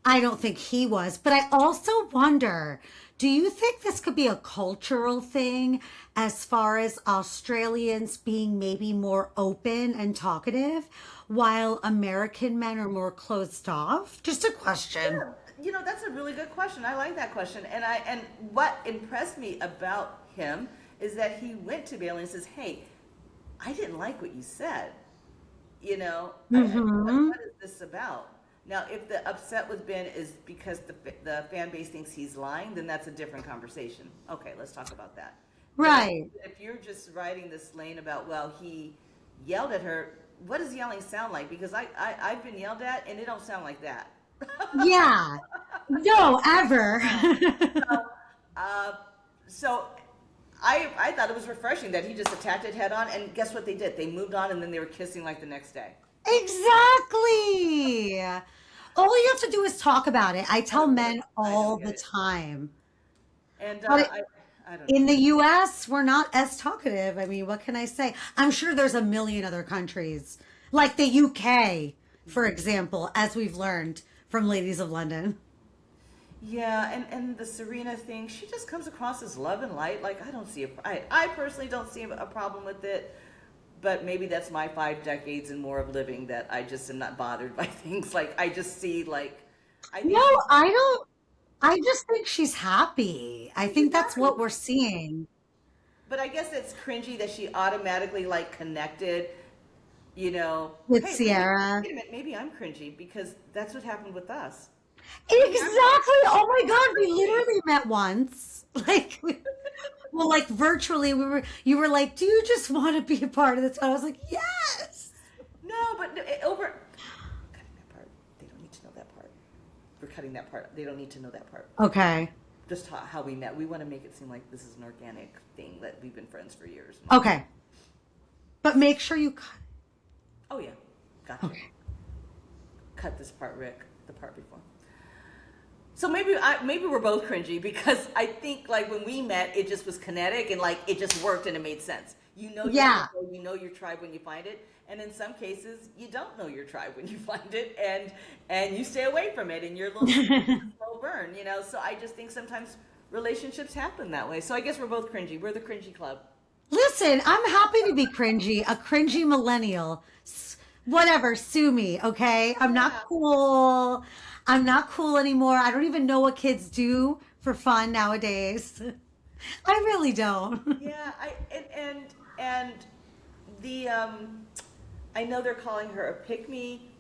Speaker 2: I don't think he was. But I also wonder, do you think this could be a cultural thing as far as Australians being maybe more open and talkative while American men are more closed off? Just a question.
Speaker 1: Yeah, that's a really good question. I like that question. And what impressed me about him is that he went to Bailey and says, "Hey, I didn't like what you said.
Speaker 2: Mm-hmm.
Speaker 1: What is this about?" Now, if the upset with Ben is because the fan base thinks he's lying, then that's a different conversation. Okay, let's talk about that. But
Speaker 2: Right.
Speaker 1: if you're just riding this lane about, well, he yelled at her, what does yelling sound like? Because I've been yelled at, and it don't sound like that.
Speaker 2: Yeah. No, ever.
Speaker 1: Uh, so I thought it was refreshing that he just attacked it head on, and guess what they did? They moved on, and then they were kissing like the next day.
Speaker 2: Exactly. All you have to do is talk about it. I
Speaker 1: I
Speaker 2: tell
Speaker 1: don't get
Speaker 2: men
Speaker 1: it. I
Speaker 2: all
Speaker 1: don't get
Speaker 2: the
Speaker 1: it.
Speaker 2: time.
Speaker 1: And
Speaker 2: But
Speaker 1: I don't
Speaker 2: in
Speaker 1: know.
Speaker 2: the US, we're not as talkative. I mean, what can I say? I'm sure there's a million other countries, like the UK, for example, as we've learned from Ladies of London.
Speaker 1: Yeah, and the Serena thing, she just comes across as love and light. Like, I don't see I personally don't see a problem with it, but maybe that's my 5 decades and more of living that I just am not bothered by things. Like, I just see, like, I
Speaker 2: No,
Speaker 1: think
Speaker 2: I don't. I just think she's happy. I
Speaker 1: She's
Speaker 2: think that's
Speaker 1: happy.
Speaker 2: what we're seeing
Speaker 1: But I guess it's cringy that she automatically like connected, you know,
Speaker 2: with
Speaker 1: hey,
Speaker 2: Ciara.
Speaker 1: wait a minute, maybe I'm cringy because that's what happened with us. Maybe I'm
Speaker 2: Exactly. Oh my God, we
Speaker 1: cringy.
Speaker 2: literally met once. Like, well, like virtually, you were like, "Do you just want to be a part of this?" I was like, "Yes."
Speaker 1: No, but over cutting that part. They don't need to know that part. We're cutting that part. They don't need to know that part.
Speaker 2: Okay.
Speaker 1: Just how we met. We want to make it seem like this is an organic thing that we've been friends for years.
Speaker 2: Okay. But make sure you cut.
Speaker 1: Oh yeah, gotcha.
Speaker 2: Okay.
Speaker 1: Cut this part, Rick. The part before. So maybe we're both cringy because I think like when we met, it just was kinetic and like it just worked and it made sense. You know
Speaker 2: Yeah.
Speaker 1: you know your tribe when you find it, and in some cases you don't know your tribe when you find it, and you stay away from it, and you're a little slow burn, you know. So I just think sometimes relationships happen that way. So I guess we're both cringy. We're the cringy club.
Speaker 2: Listen, I'm happy to be cringy, a cringy millennial. Whatever, sue me, okay? I'm not
Speaker 1: Yeah,
Speaker 2: cool. I'm not cool anymore. I don't even know what kids do for fun nowadays. I really don't.
Speaker 1: yeah. And the I know they're calling her a pick me.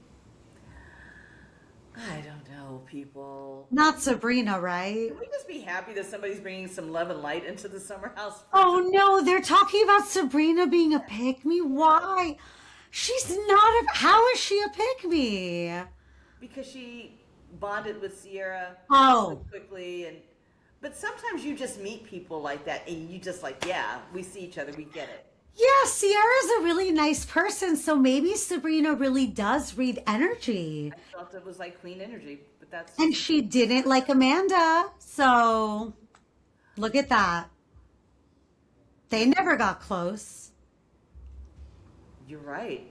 Speaker 1: I don't know, people.
Speaker 2: Not Sabrina, right?
Speaker 1: Can we just be happy that somebody's bringing some love and light into the summer house?
Speaker 2: Oh no, they're talking about Sabrina being a pick me. Why? She's not a. How is she a pick me?
Speaker 1: Because she bonded with Ciara so
Speaker 2: Oh,
Speaker 1: quickly, and but sometimes you just meet people like that, and you just like, yeah, we see each other, we get it.
Speaker 2: yeah, Ciara's a really nice person, so maybe Sabrina really does read energy.
Speaker 1: I felt it was like queen energy, but that's
Speaker 2: And
Speaker 1: just
Speaker 2: she didn't like Amanda, so look at that. They never got close.
Speaker 1: you're right.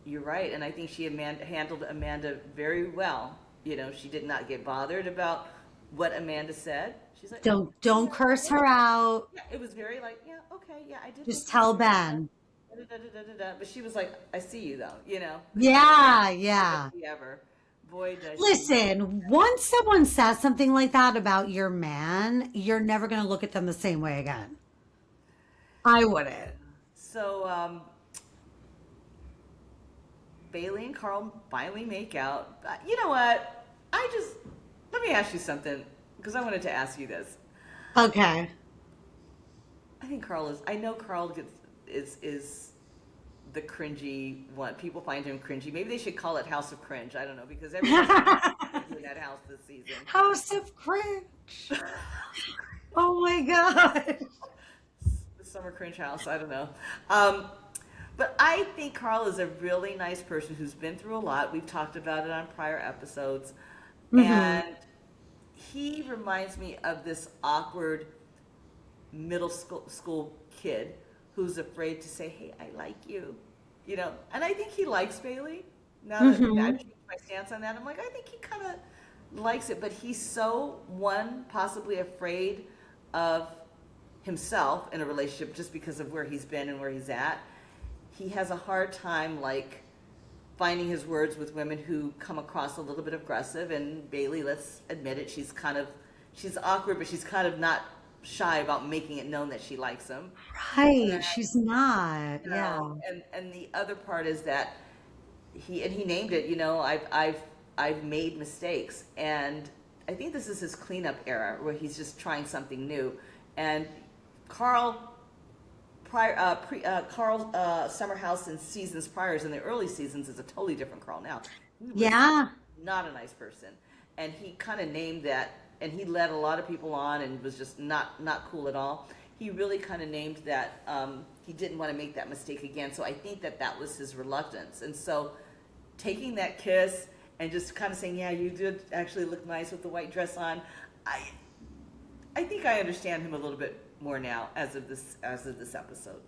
Speaker 1: You're right, and I think she handled Amanda very well. You know, she did not get bothered about what Amanda said. She's like, oh,
Speaker 2: Don't curse her out.
Speaker 1: yeah, it was very like, yeah, okay, yeah, I did
Speaker 2: Just
Speaker 1: listen to
Speaker 2: tell
Speaker 1: you.
Speaker 2: Ben.
Speaker 1: But she was like, I see you though, you know.
Speaker 2: Yeah,
Speaker 1: Does
Speaker 2: yeah.
Speaker 1: she ever? Boy, does she.
Speaker 2: Listen, once someone says something like that about your man, you're never going to look at them the same way again. I wouldn't.
Speaker 1: So, Bailey and Carl finally make out. You know what? Let me ask you something, because I wanted to ask you this.
Speaker 2: Okay.
Speaker 1: I know Carl is the cringy one. People find him cringy. Maybe they should call it House of Cringe. I don't know, because everyone's in that house this season.
Speaker 2: House of Cringe. Oh my God.
Speaker 1: The summer cringe house. I don't know. But I think Carl is a really nice person who's been through a lot. We've talked about it on prior episodes.
Speaker 2: Hmm.
Speaker 1: And he reminds me of this awkward middle school kid who's afraid to say, hey, I like you. You know, and I think he likes Bailey. Now that
Speaker 2: Hmm.
Speaker 1: I've changed my stance on that, I'm like, I think he kind of likes it, but he's so, one, possibly afraid of himself in a relationship just because of where he's been and where he's at. He has a hard time, like, finding his words with women who come across a little bit aggressive. And Bailey, let's admit it, she's awkward, but she's kind of not shy about making it known that she likes him.
Speaker 2: Right. She's not.
Speaker 1: You know,
Speaker 2: Yeah.
Speaker 1: and the other part is that he named it. You know, I've made mistakes, and I think this is his cleanup era where he's just trying something new. And Carl Carl Summerhouse in seasons prior, in the early seasons, is a totally different Carl now. He was
Speaker 2: Yeah.
Speaker 1: not a nice person, and he kind of named that, and he led a lot of people on, and was just not cool at all. He really kind of named that he didn't want to make that mistake again. So I think that was his reluctance, and so taking that kiss and just kind of saying, "Yeah, you did actually look nice with the white dress on." I I think I understand him a little bit more now as of this episode.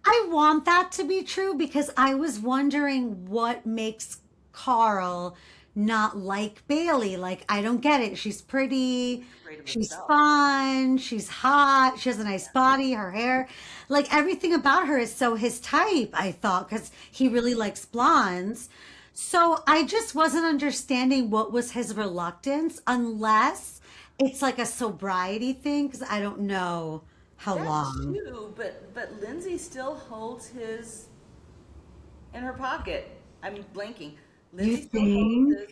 Speaker 2: I want that to be true because I was wondering what makes Carl not like Bailey. Like, I don't get it. She's pretty,
Speaker 1: Afraid of
Speaker 2: she's
Speaker 1: himself.
Speaker 2: fun, she's hot, she has a nice body, her hair. Like, everything about her is so his type, I thought, because he really likes blondes. So I just wasn't understanding what was his reluctance, unless it's like a sobriety thing, because I don't know how
Speaker 1: That's
Speaker 2: long.
Speaker 1: true, but Lindsay still holds his in her pocket. I'm blanking.
Speaker 2: You
Speaker 1: Lindsay still holds
Speaker 2: think?
Speaker 1: his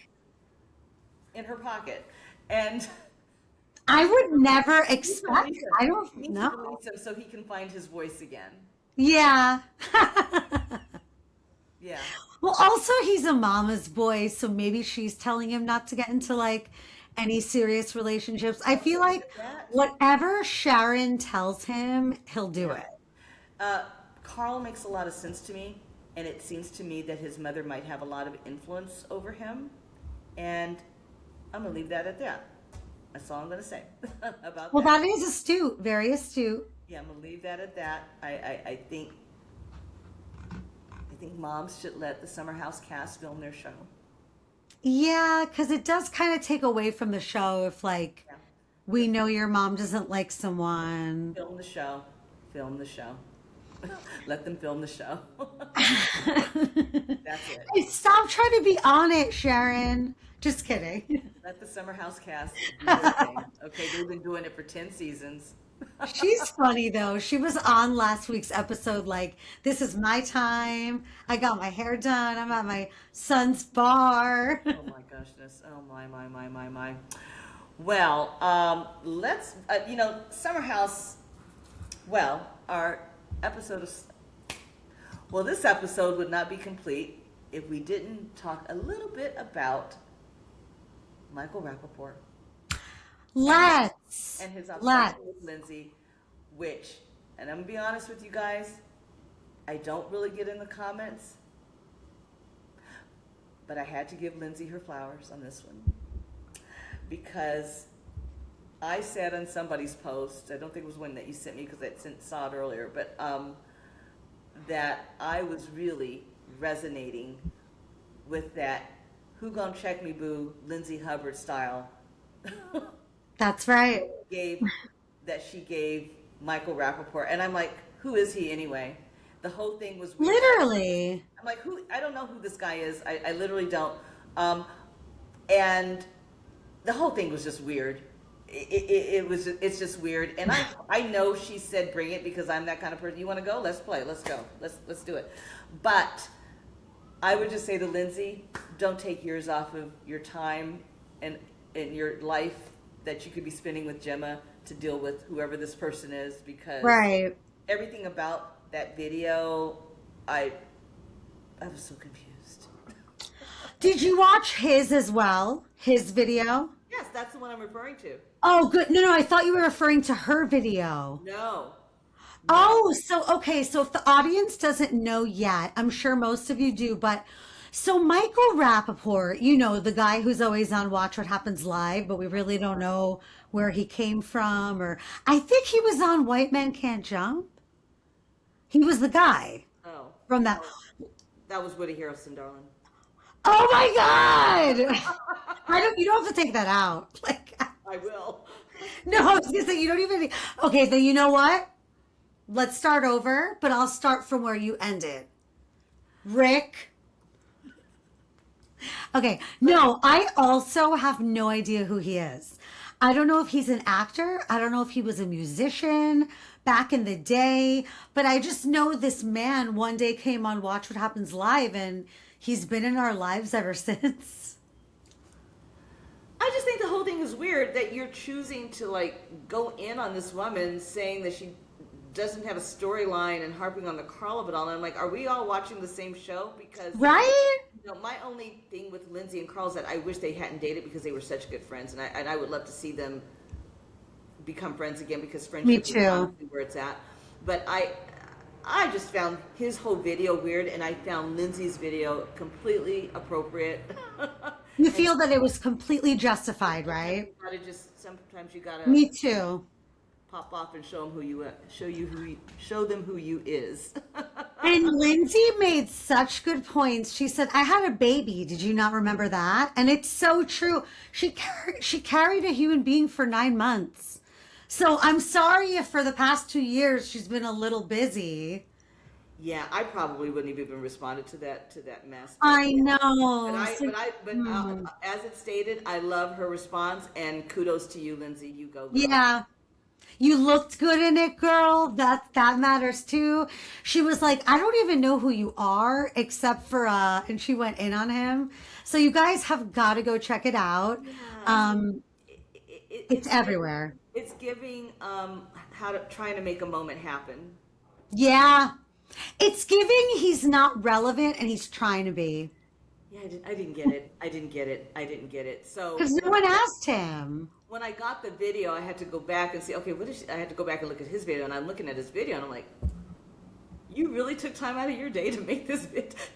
Speaker 1: in her pocket, and
Speaker 2: I would never
Speaker 1: he needs to
Speaker 2: expect.
Speaker 1: release him.
Speaker 2: I
Speaker 1: He
Speaker 2: don't
Speaker 1: needs to
Speaker 2: know.
Speaker 1: release him so he can find his voice again.
Speaker 2: Yeah.
Speaker 1: Yeah.
Speaker 2: Well, also he's a mama's boy, so maybe she's telling him not to get into like any serious relationships. I feel like
Speaker 1: That.
Speaker 2: whatever Sharon tells him, he'll do
Speaker 1: Yeah.
Speaker 2: it.
Speaker 1: Uh, Carl makes a lot of sense to me, and it seems to me that his mother might have a lot of influence over him, and I'm gonna leave that at that. That's all I'm gonna say about
Speaker 2: Well,
Speaker 1: that.
Speaker 2: that is astute, very astute.
Speaker 1: Yeah, I'm gonna leave that at that. I think moms should let the Summerhouse cast film their show.
Speaker 2: Yeah, because it does kind of take away from the show if like
Speaker 1: Yeah.
Speaker 2: we know your mom doesn't like someone.
Speaker 1: Film the show. Film the show. Let them film the show. That's it.
Speaker 2: Hey, stop trying to be on it, Sharon. Just kidding.
Speaker 1: Let the Summerhouse cast do their thing. Okay, they've been doing it for 10 seasons.
Speaker 2: She's funny though. She was on last week's episode like, this is my time. I got my hair done. I'm at my son's bar.
Speaker 1: Oh my goodness. Oh my. Well, let's, Summerhouse, well, our episode of, well, this episode would not be complete if we didn't talk a little bit about Michael Rappaport
Speaker 2: Let's.
Speaker 1: and his
Speaker 2: Let's.
Speaker 1: obsession with Lindsay, which, and I'm gonna be honest with you guys, I don't really get in the comments, but I had to give Lindsay her flowers on this one because I said on somebody's post, I don't think it was one that you sent me because saw it earlier, but that I was really resonating with that "Who Gonna Check Me Boo" Lindsay Hubbard style
Speaker 2: That's right.
Speaker 1: gave that she gave Michael Rappaport, and I'm like, who is he anyway? The whole thing was weird.
Speaker 2: Literally.
Speaker 1: I'm like, who? I don't know who this guy is. I literally don't. And the whole thing was just weird. It's just weird. And I know she said bring it because I'm that kind of person. You want to go? Let's play. Let's go. Let's do it. But I would just say to Lindsay, don't take years off of your time and in your life that you could be spending with Gemma to deal with whoever this person is, because
Speaker 2: Right.
Speaker 1: everything about that video, I was so confused.
Speaker 2: Did you watch his as well? His video?
Speaker 1: Yes, that's the one I'm referring to.
Speaker 2: Oh, good. No, no, I thought you were referring to her video.
Speaker 1: No.
Speaker 2: Oh, so okay. So if the audience doesn't know yet, I'm sure most of you do, but so Michael Rappaport, you know, the guy who's always on Watch What Happens Live, but we really don't know where he came from, or I think he was on White Men Can't Jump. He was the guy
Speaker 1: Oh.
Speaker 2: from that.
Speaker 1: That was Woody Harrelson, darling.
Speaker 2: Oh my God. You don't have to take that out. Like,
Speaker 1: I will.
Speaker 2: no, I was gonna say you don't even. Okay, then you know what? Let's start over, but I'll start from where you ended. Rick. Okay, no, I also have no idea who he is. I don't know if he's an actor. I don't know if he was a musician back in the day, but I just know this man one day came on Watch What Happens Live and he's been in our lives ever since.
Speaker 1: I just think the whole thing is weird that you're choosing to like go in on this woman saying that she doesn't have a storyline and harping on the Carl of it all. And I'm like, are we all watching the same show? Because
Speaker 2: Right?
Speaker 1: my only thing with Lindsay and Carl is that I wish they hadn't dated because they were such good friends, and I would love to see them become friends again because friendship
Speaker 2: Me
Speaker 1: is
Speaker 2: too.
Speaker 1: honestly where it's at. But I just found his whole video weird, and I found Lindsay's video completely appropriate.
Speaker 2: You feel that it was completely justified, right?
Speaker 1: Sometimes you gotta
Speaker 2: Me too.
Speaker 1: pop off and show them who you is.
Speaker 2: And Lindsay made such good points. She said, I had a baby. Did you not remember that? And it's so true. She carried a human being for 9 months. So I'm sorry if for the past 2 years she's been a little busy.
Speaker 1: Yeah, I probably wouldn't have even responded to that mess.
Speaker 2: I
Speaker 1: But
Speaker 2: know.
Speaker 1: I,
Speaker 2: So,
Speaker 1: but I, but
Speaker 2: hmm.
Speaker 1: as it stated, I love her response, and kudos to you, Lindsay. You go, girl.
Speaker 2: Yeah. You looked good in it, girl. That matters too. She was like, I don't even know who you are except for and she went in on him. So you guys have got to go check it out.
Speaker 1: Yeah,
Speaker 2: Um, it's everywhere.
Speaker 1: it's giving how to trying to make a moment happen.
Speaker 2: Yeah. It's giving he's not relevant and he's trying to be.
Speaker 1: Yeah, I didn't get it. I didn't get it. I didn't get it. So
Speaker 2: Because no one asked him.
Speaker 1: when I got the video, I had to go back and see, okay, what is I had to go back and look at his video, and I'm looking at his video, and I'm like, you really took time out of your day to make this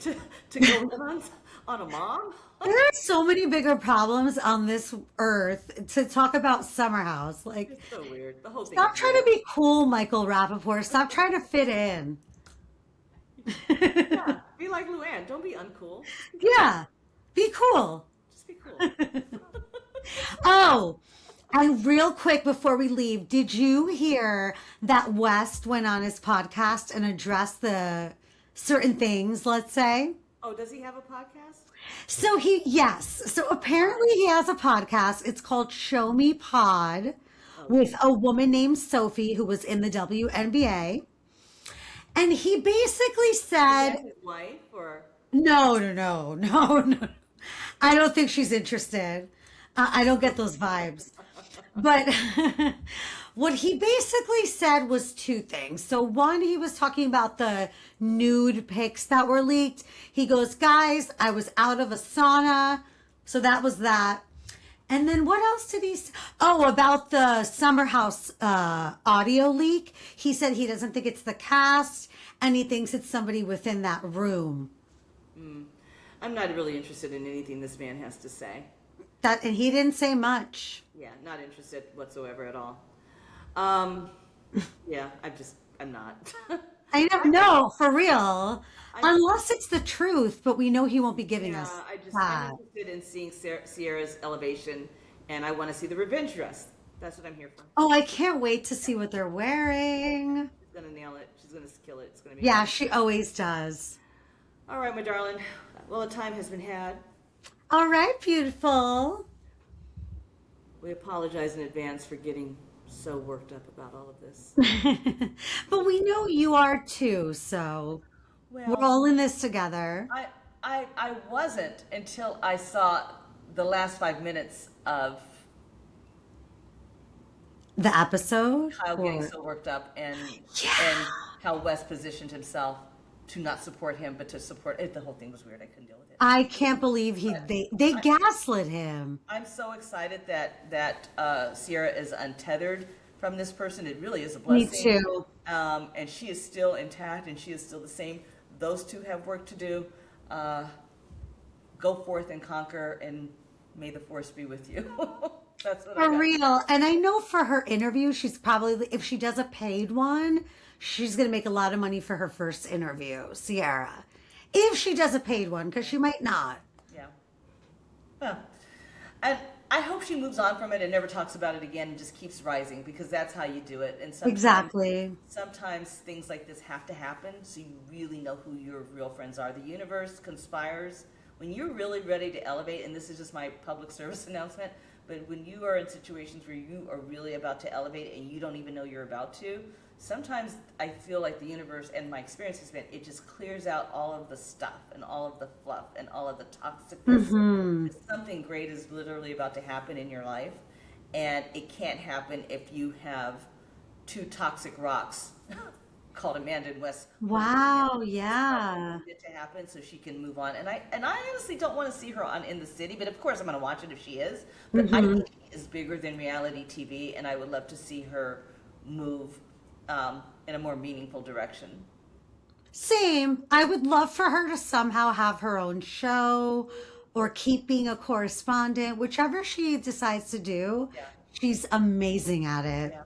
Speaker 1: to go in on a mom?
Speaker 2: There are so many bigger problems on this earth to talk about Summerhouse. Like,
Speaker 1: It's so weird. The whole thing
Speaker 2: stop
Speaker 1: is
Speaker 2: trying to
Speaker 1: weird.
Speaker 2: be cool, Michael Rappaport. Stop trying to fit in.
Speaker 1: Yeah, be like Luann. Don't be uncool.
Speaker 2: Yeah, be cool.
Speaker 1: Just be cool.
Speaker 2: Oh, and real quick before we leave, did you hear that West went on his podcast and addressed the certain things, let's say?
Speaker 1: Oh, does he have a podcast?
Speaker 2: Yes. So apparently he has a podcast. It's called Show Me Pod
Speaker 1: Oh,
Speaker 2: with a woman named Sophie who was in the WNBA. And he basically
Speaker 1: is
Speaker 2: said,
Speaker 1: that his wife or?
Speaker 2: no. I don't think she's interested. I don't get those vibes. But what he basically said was two things. So one, he was talking about the nude pics that were leaked. He goes, guys, I was out of a sauna. So that was that. And then what else did he say? Oh, about the Summerhouse audio leak. He said he doesn't think it's the cast and he thinks it's somebody within that room.
Speaker 1: I'm not really interested in anything this man has to say.
Speaker 2: And he didn't say much.
Speaker 1: Yeah, not interested whatsoever at all. Yeah, I'm not.
Speaker 2: I don't know, for real.
Speaker 1: I,
Speaker 2: Unless it's the truth, but we know he won't be giving
Speaker 1: yeah,
Speaker 2: us
Speaker 1: I'm
Speaker 2: that.
Speaker 1: interested in seeing Ciara's elevation, and I want to see the revenge dress. That's what I'm here for.
Speaker 2: Oh, I can't wait to see what they're wearing.
Speaker 1: She's gonna nail it. She's gonna kill it. It's gonna be
Speaker 2: Yeah,
Speaker 1: great.
Speaker 2: she always does.
Speaker 1: All right, my darling. Well, the time has been had.
Speaker 2: All right, beautiful.
Speaker 1: We apologize in advance for getting so worked up about all of this.
Speaker 2: But we know you are too, so we're
Speaker 1: Well,
Speaker 2: all in this together.
Speaker 1: I wasn't until I saw the last 5 minutes of
Speaker 2: The episode?
Speaker 1: Kyle getting
Speaker 2: Or...
Speaker 1: so worked up and
Speaker 2: Yeah.
Speaker 1: how Wes positioned himself to not support him but to support it. The whole thing was weird. I couldn't deal with it.
Speaker 2: I can't believe they
Speaker 1: I,
Speaker 2: gaslit him.
Speaker 1: I'm so excited that Ciara is untethered from this person. It really is a
Speaker 2: Me
Speaker 1: blessing.
Speaker 2: too.
Speaker 1: And she is still intact and she is still the same. Those two have work to do. Go forth and conquer, and may the force be with you. That's what I
Speaker 2: For
Speaker 1: got.
Speaker 2: real. And I know for her interview, she's probably, if she does a paid one, she's going to make a lot of money for her first interview, Ciara. If she does a paid one, because she might not.
Speaker 1: Yeah. Well, and I hope she moves on from it and never talks about it again and just keeps rising, because that's how you do it. And
Speaker 2: Exactly.
Speaker 1: sometimes things like this have to happen so you really know who your real friends are. The universe conspires when you're really ready to elevate, and this is just my public service announcement, but when you are in situations where you are really about to elevate and you don't even know you're about to, sometimes I feel like the universe, and my experience has been, it just clears out all of the stuff and all of the fluff and all of the toxicness.
Speaker 2: Mm-hmm.
Speaker 1: Something great is literally about to happen in your life, and it can't happen if you have two toxic rocks called Amanda and Wes.
Speaker 2: Wow, yeah.
Speaker 1: It to happen so she can move on. And I honestly don't want to see her on In the City, but of course I'm going to watch it if she is. But I think she is bigger than reality TV, and I would love to see her move in a more meaningful direction.
Speaker 2: Same. I would love for her to somehow have her own show or keep being a correspondent, whichever she decides to do.
Speaker 1: Yeah.
Speaker 2: She's amazing at it.
Speaker 1: Yeah.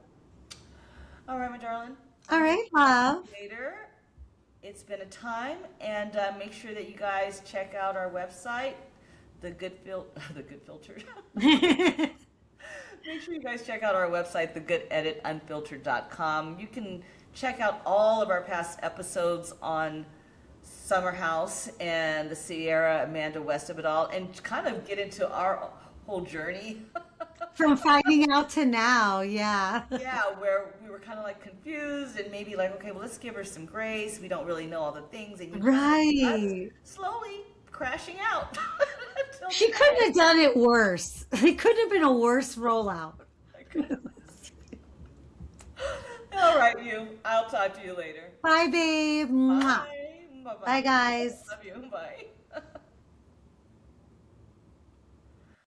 Speaker 1: All right, my darling.
Speaker 2: All right, love.
Speaker 1: Later. It's been a time, and make sure that you guys check out our website, the Good Filter. Make sure you guys check out our website, thegoodeditunfiltered.com. You can check out all of our past episodes on Summerhouse and the Ciara Amanda West of it all, and kind of get into our whole journey.
Speaker 2: From finding out to now, yeah.
Speaker 1: Yeah, where we were kind of like confused and maybe like, okay, well, let's give her some grace. We don't really know all the things, and you
Speaker 2: Right.
Speaker 1: slowly crashing out. Until
Speaker 2: She couldn't have done it worse. It couldn't have been a worse rollout.
Speaker 1: All right, you. I'll talk to you later.
Speaker 2: Bye, babe. Mwah.
Speaker 1: Bye. Bye.
Speaker 2: Bye,
Speaker 1: Bye.
Speaker 2: guys.
Speaker 1: Love you. Bye.